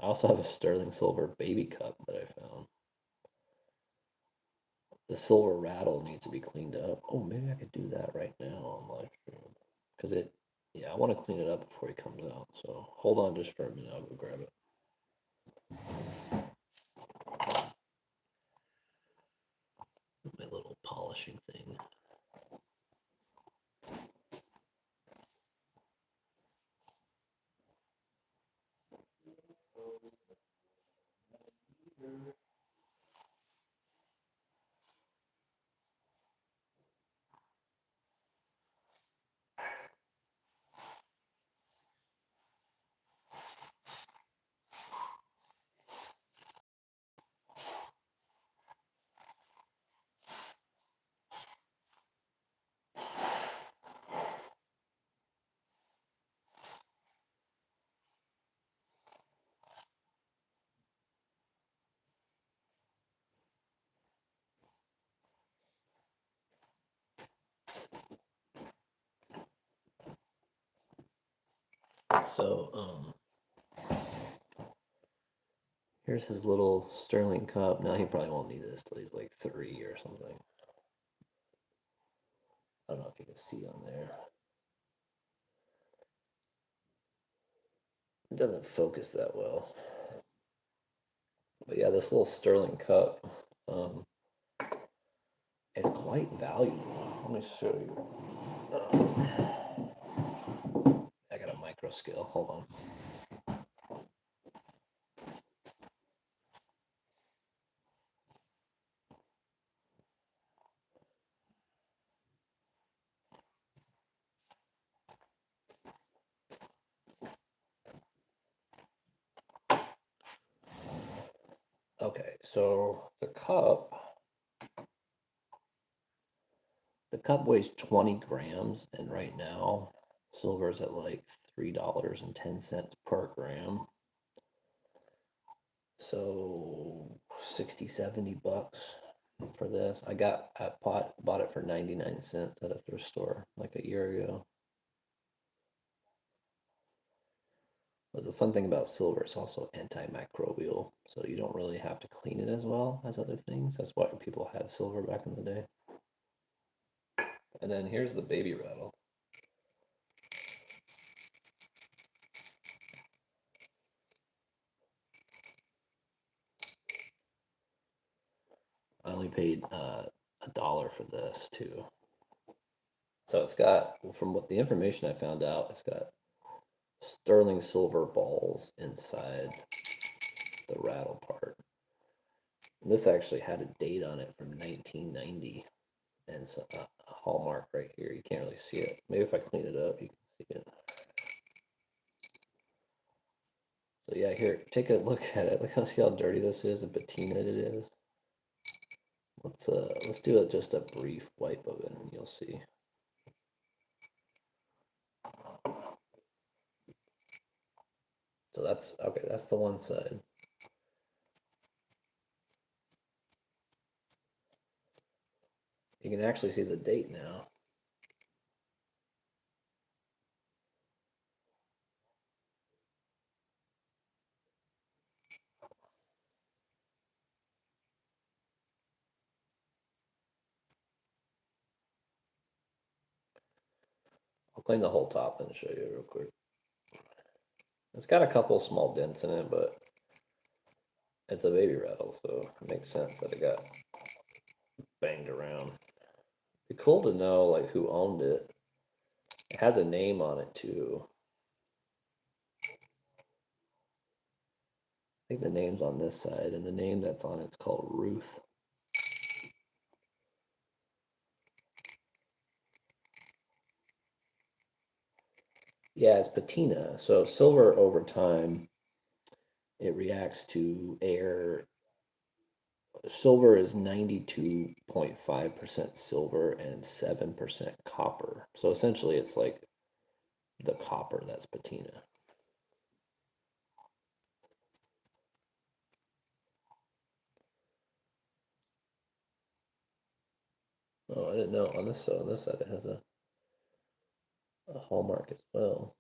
I also have a sterling silver baby cup that I found. The silver rattle needs to be cleaned up. Oh, maybe I could do that right now on live stream. Because yeah, I want to clean it up before he comes out. So hold on just for a minute. I'll go grab it. My little polishing thing. So, here's his little sterling cup. Now he probably won't need this till he's like 3 or something. I don't know if you can see on there. It doesn't focus that well. But yeah, this little sterling cup um, is quite valuable. Let me show you. I got a micro scale. Hold on. Okay, so the cup weighs 20 grams, and right now silver's at like $3.10 per gram. So 60, $70 for this. I bought it for 99 cents at a thrift store like a year ago. But the fun thing about silver, it's also antimicrobial, so you don't really have to clean it as well as other things. That's why people had silver back in the day. And then here's the baby rattle. I only paid $1 for this too. So it's got, from what the information I found out, it's got sterling silver balls inside the rattle part. And this actually had a date on it from 1990, and so a hallmark right here. You can't really see it. Maybe if I clean it up, you can see it. So yeah, here, take a look at it. Look see how dirty this is and patina it is. Let's do it just a brief wipe of it, and you'll see. So that's okay. That's the one side. can actually see the date now. I'll clean the whole top and show you real quick. It's got a couple small dents in it, but it's a baby rattle, so it makes sense that it got banged around. It'd be cool to know like who owned it. It has a name on it too. I think the name's on this side, and the name that's on it's called Ruth. Yeah, it's patina. So silver over time, it reacts to air. Silver is 92.5% silver and 7% copper. So essentially, it's like the copper that's patina. Oh, I didn't know. On this side, it has a hallmark as well.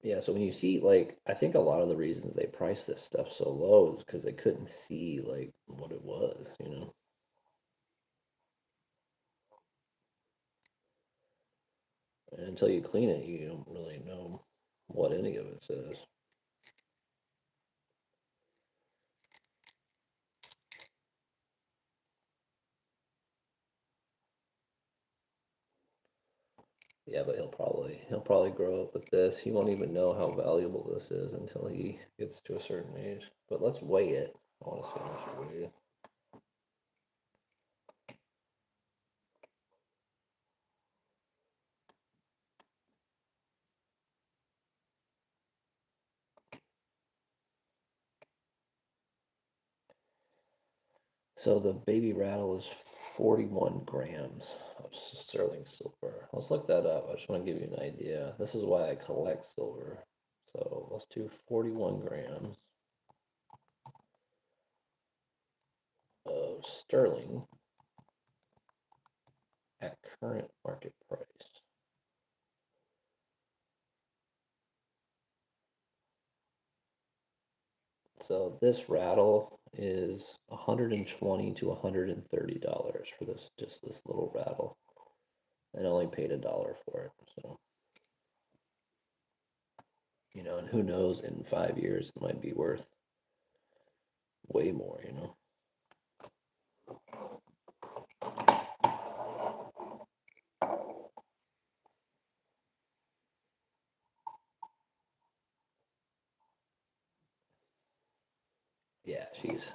Yeah, so when you see like, I think a lot of the reasons they price this stuff so low is because they couldn't see like what it was, you know. And until you clean it, you don't really know what any of it says. Yeah, but he'll probably grow up with this. He won't even know how valuable this is until he gets to a certain age. But let's weigh it. I want to see how much it weighs. So the baby rattle is 41 grams of sterling silver. Let's look that up. I just want to give you an idea. This is why I collect silver. So let's do 41 grams of sterling at current market price. So this rattle is 120 to $130 for this little rattle. And I only paid $1 for it. So, and who knows, in 5 years it might be worth way more. Yeah, she's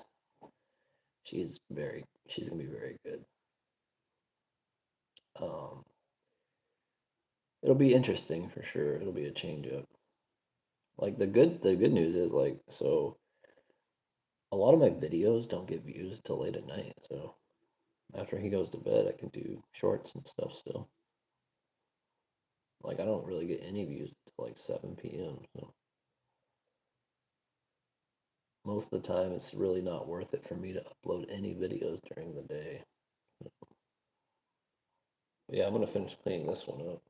gonna be very good. Um, it'll be interesting for sure. It'll be a change up. Like the good news is like so a lot of my videos don't get views till late at night. So after he goes to bed, I can do shorts and stuff still. Like I don't really get any views until like 7 p.m. So most of the time, it's really not worth it for me to upload any videos during the day. But yeah, I'm gonna finish cleaning this one up.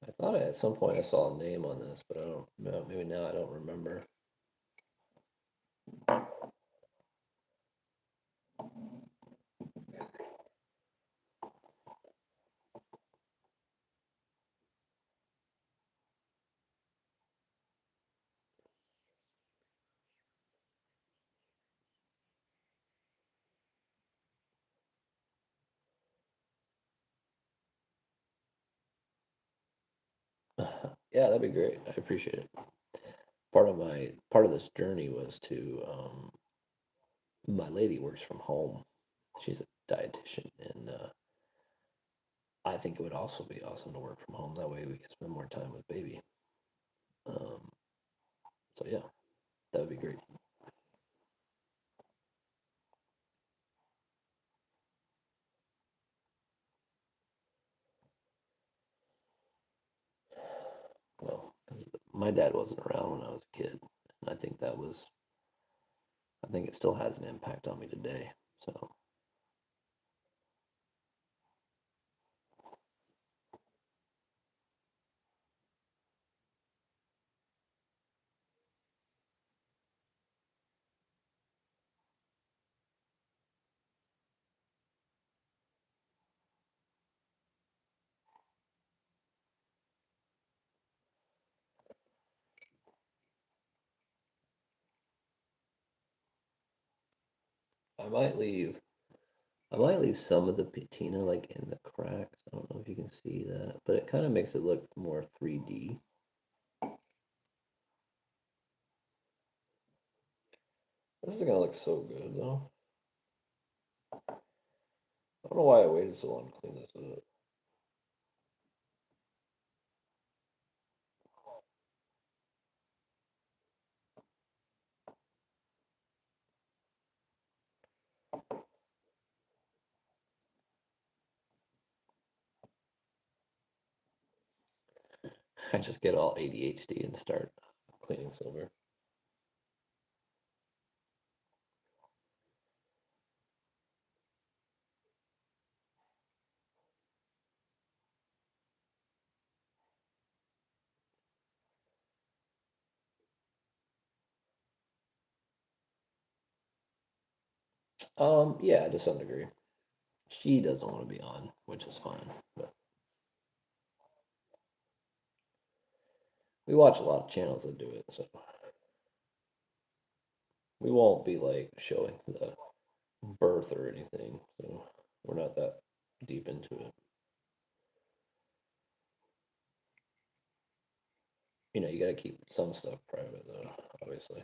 I thought at some point I saw a name on this, but I don't know. Maybe now I don't remember. Yeah, that'd be great. I appreciate it. Part of this journey was to my lady works from home. She's a dietitian, and I think it would also be awesome to work from home. That way we could spend more time with baby. Um, so yeah, that would be great. my dad wasn't around when I was a kid, and I think it still has an impact on me today. So I might leave. I might leave some of the patina like in the cracks. I don't know if you can see that, but it kind of makes it look more 3D. This is gonna look so good though. I don't know why I waited so long to clean this up. I just get all ADHD and start cleaning silver. Yeah, to some degree. She doesn't want to be on, which is fine. But we watch a lot of channels that do it, so we won't be like showing the birth or anything. So we're not that deep into it. You got to keep some stuff private, though, obviously.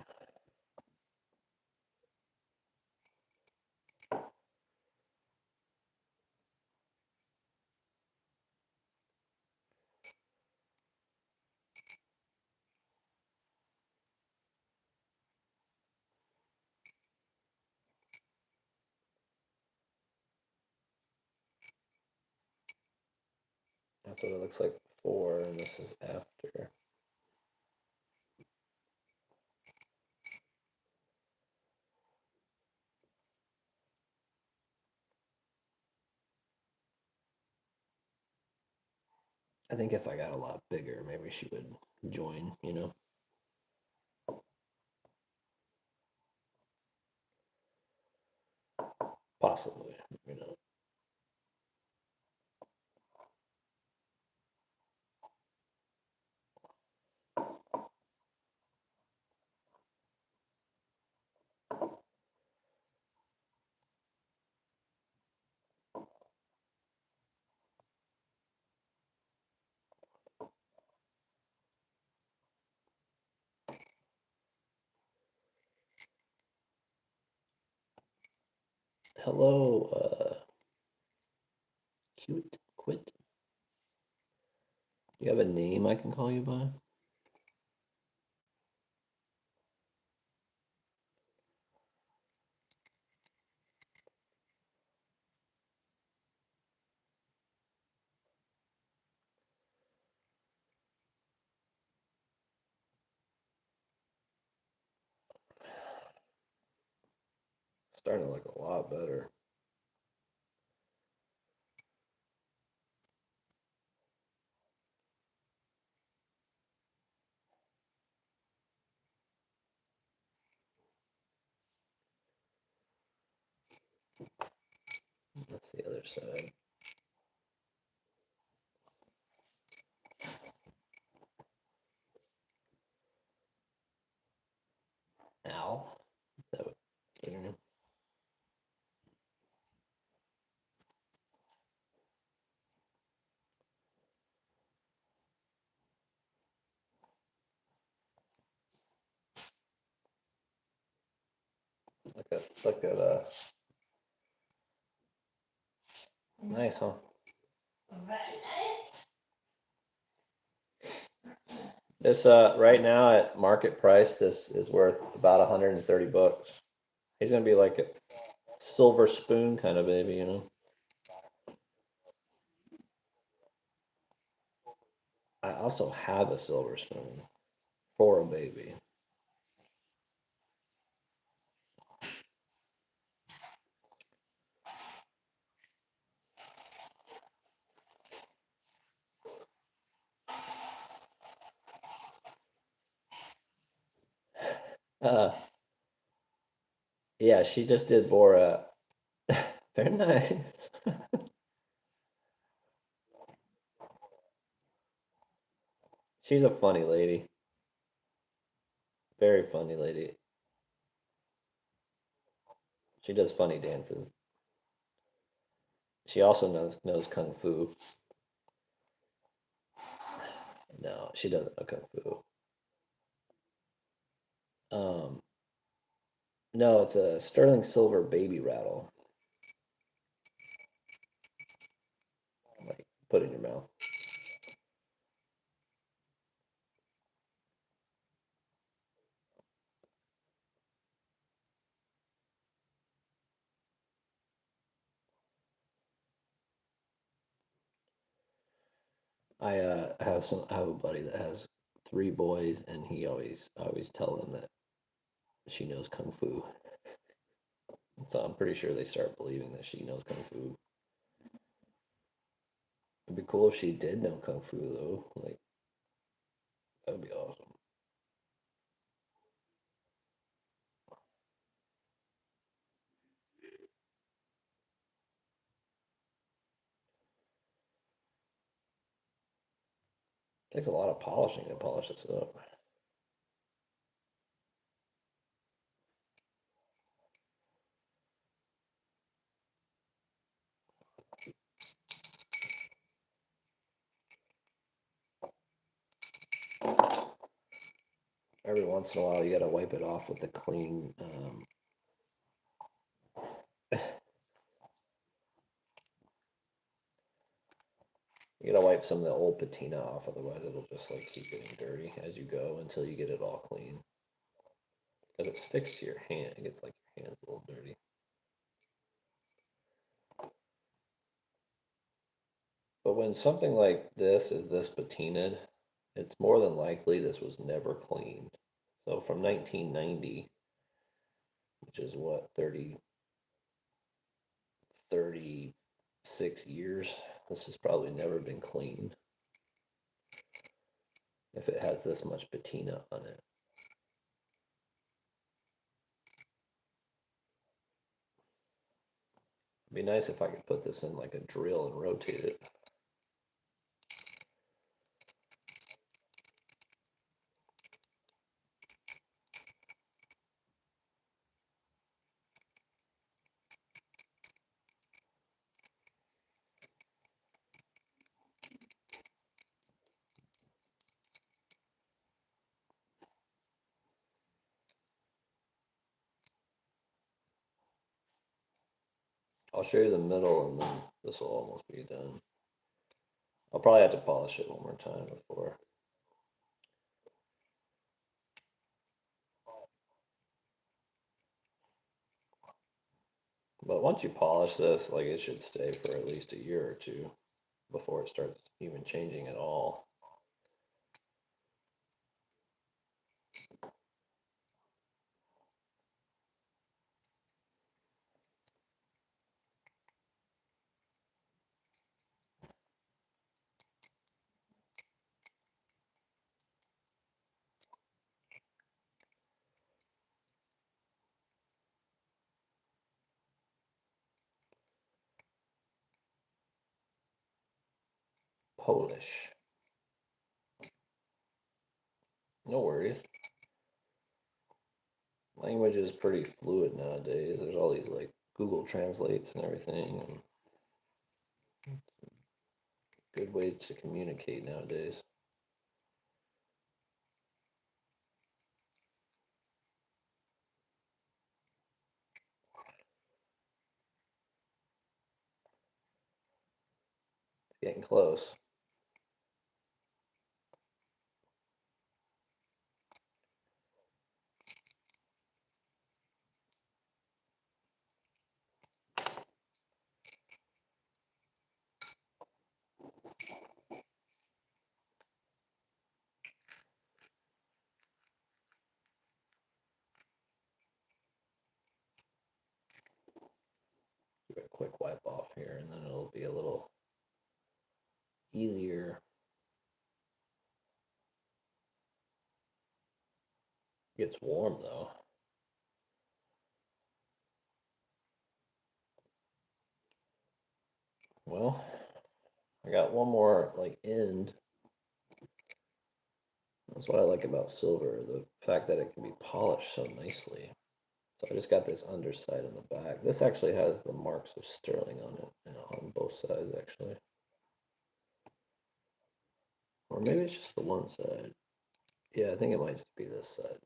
That's what it looks like before, and this is after. I think if I got a lot bigger, maybe she would join. Possibly. Hello, cute, quit. Do you have a name I can call you by? Starting to look a lot better. That's the other side. Al. That would. Look at nice, huh? This right now at market price, this is worth about 130 bucks. He's gonna be like a silver spoon kind of baby. I also have a silver spoon. for a baby. Uh, yeah, she just did Borat. Very nice. She's a funny lady. Very funny lady. She does funny dances. She also knows kung fu. No, she doesn't know kung fu. Um, no, it's a sterling silver baby rattle. Like put in your mouth. I have a buddy that has three boys, and I always tell them that she knows kung fu. So I'm pretty sure they start believing that she knows kung fu. It'd be cool if she did know kung fu though. Like that would be awesome. It takes a lot of polishing to polish this up. Every once in a while, you gotta wipe it off with a clean. You gotta wipe some of the old patina off, otherwise it'll just like keep getting dirty as you go until you get it all clean. Because it sticks to your hand, it gets like your hands a little dirty. But when something like this is this patinaed, it's more than likely this was never cleaned. So from 1990, which is what, 36 years, this has probably never been cleaned if it has this much patina on it. It'd be nice if I could put this in like a drill and rotate it. I'll show you the middle and then this will almost be done. I'll probably have to polish it one more time before. But once you polish this, like it should stay for at least a year or two before it starts even changing at all. Polish. No worries. Language is pretty fluid nowadays. There's all these like Google Translates and everything, and good ways to communicate nowadays. Getting close. easier. Gets warm though. Well, I got one more like end. That's what I like about silver, the fact that it can be polished so nicely. So I just got this underside on the back. This actually has the marks of sterling on it, on both sides actually. Or maybe it's just the one side. Yeah, I think it might just be this side.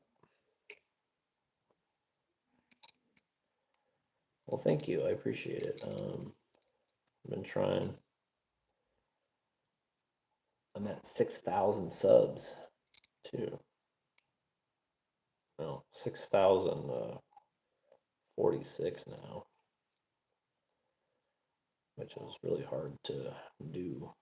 Well, thank you. I appreciate it. I've been trying. I'm at 6,000 subs too. No, 6,046 now, which is really hard to do.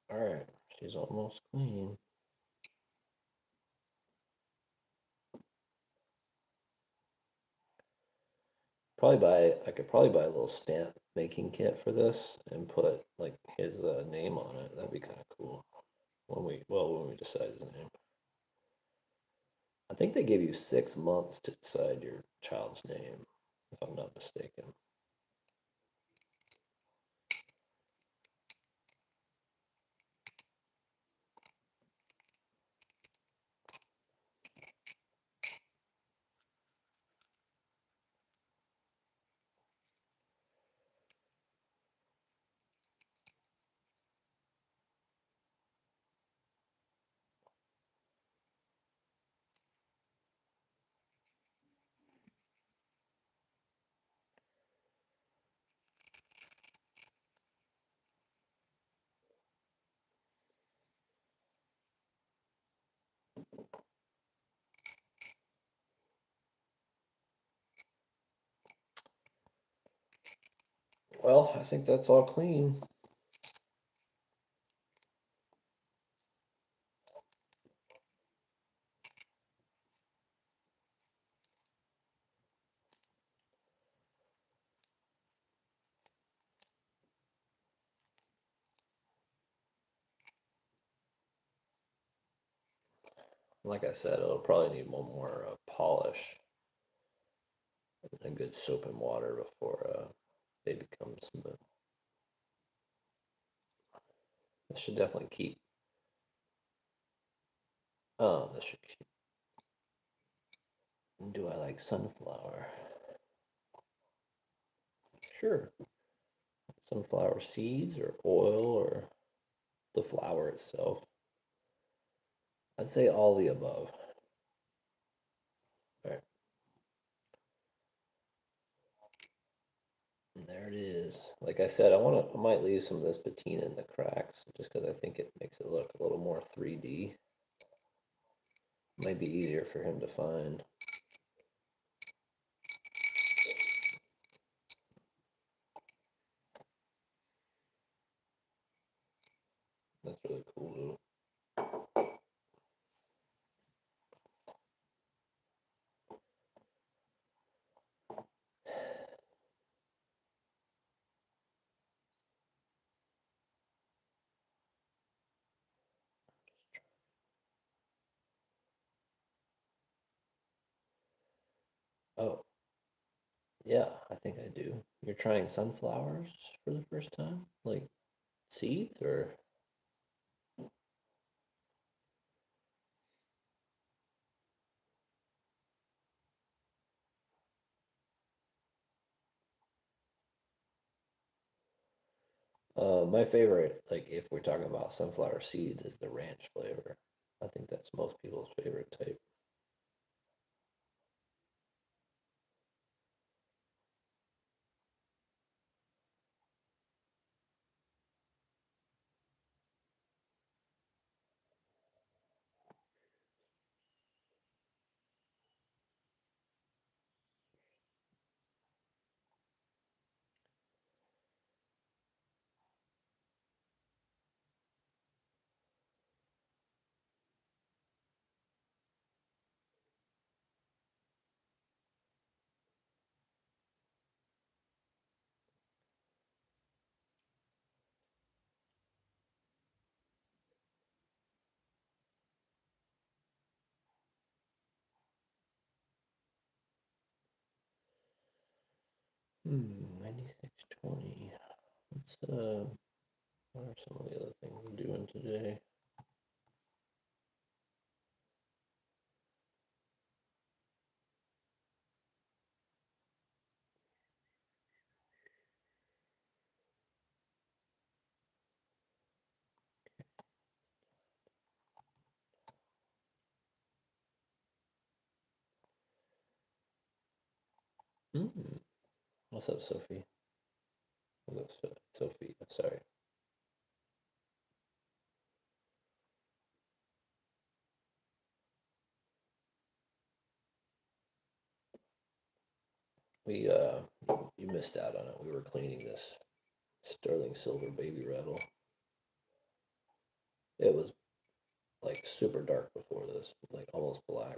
All right, she's almost clean. I could probably buy a little stamp making kit for this and put like his name on it. That'd be kind of cool when we decide his name. I think they give you 6 months to decide your child's name, if I'm not mistaken. Well, I think that's all clean. Like I said, it'll probably need one more polish and good soap and water before baby comes. But this should definitely keep. This should keep. Do I like sunflower? Sure. Sunflower seeds or oil or the flower itself. I'd say all the above. All right. And there it is. Like I said, I might leave some of this patina in the cracks just because I think it makes it look a little more 3D. Might be easier for him to find. That's really cool. Oh, yeah, I think I do. You're trying sunflowers for the first time? Like seeds or my favorite, like if we're talking about sunflower seeds, is the ranch flavor. I think that's most people's favorite type. 9620. Let's what are some of the other things I'm doing today? Hmm. What's up, Sophie? What's up, Sophie? Sorry. We you missed out on it. We were cleaning this sterling silver baby rattle. It was like super dark before this, like almost black.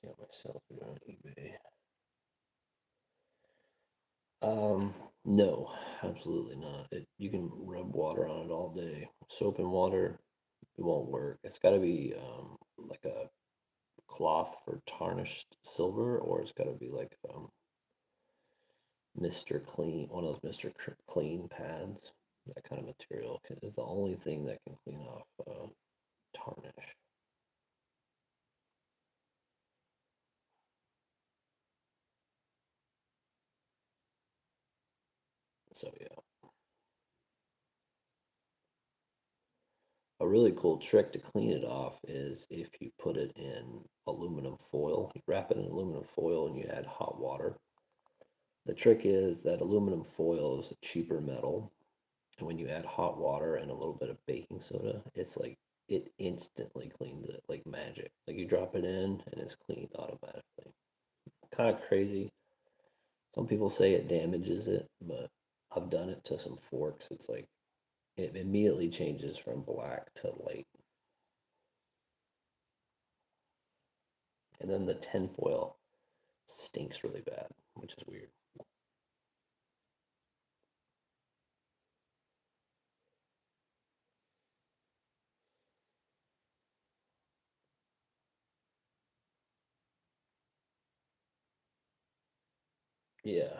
See how my sales are doing on eBay. No, absolutely not. You can rub water on it all day. Soap and water, it won't work. It's got to be like a cloth for tarnished silver, or it's got to be like Mr. Clean, one of those Clean pads. That kind of material is the only thing that can clean off tarnish. So yeah, a really cool trick to clean it off is if you put it in aluminum foil. You wrap it in aluminum foil and you add hot water. The trick is that aluminum foil is a cheaper metal, and when you add hot water and a little bit of baking soda, it's like it instantly cleans it like magic. Like you drop it in and it's cleaned automatically. Kind of crazy. Some people say it damages it, but I've done it to some forks. It's like it immediately changes from black to light. And then the tinfoil stinks really bad, which is weird. Yeah.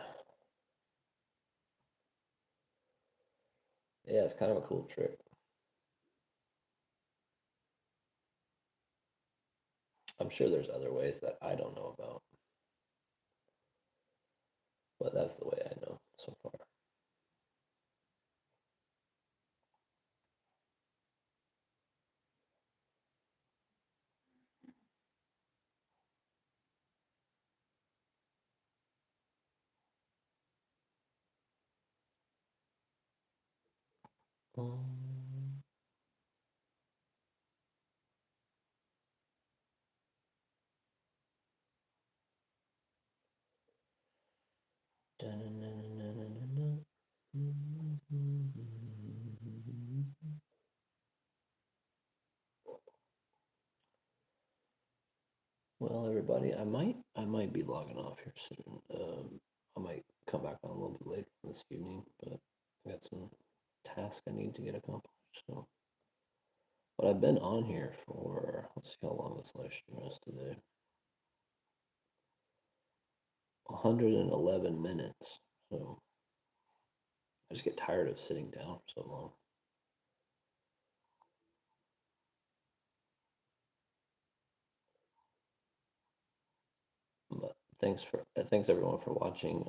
Yeah, it's kind of a cool trick. I'm sure there's other ways that I don't know about, but that's the way I know so far. Um, Well, everybody, I might be logging off here soon. I might come back on a little bit later this evening, but I got some tasks I need to get accomplished. So, but I've been on here for, let's see how long this live stream is today. 111 minutes. So I just get tired of sitting down for so long. But thanks everyone for watching.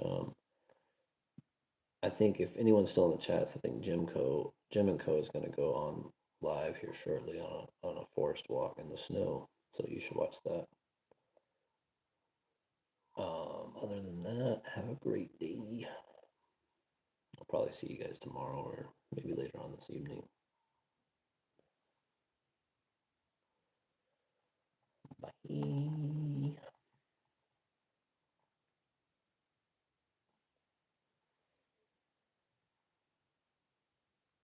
I think if anyone's still in the chats, I think Jim and Co is going to go on live here shortly on a forest walk in the snow. So you should watch that. Other than that, have a great day. I'll probably see you guys tomorrow or maybe later on this evening. Bye.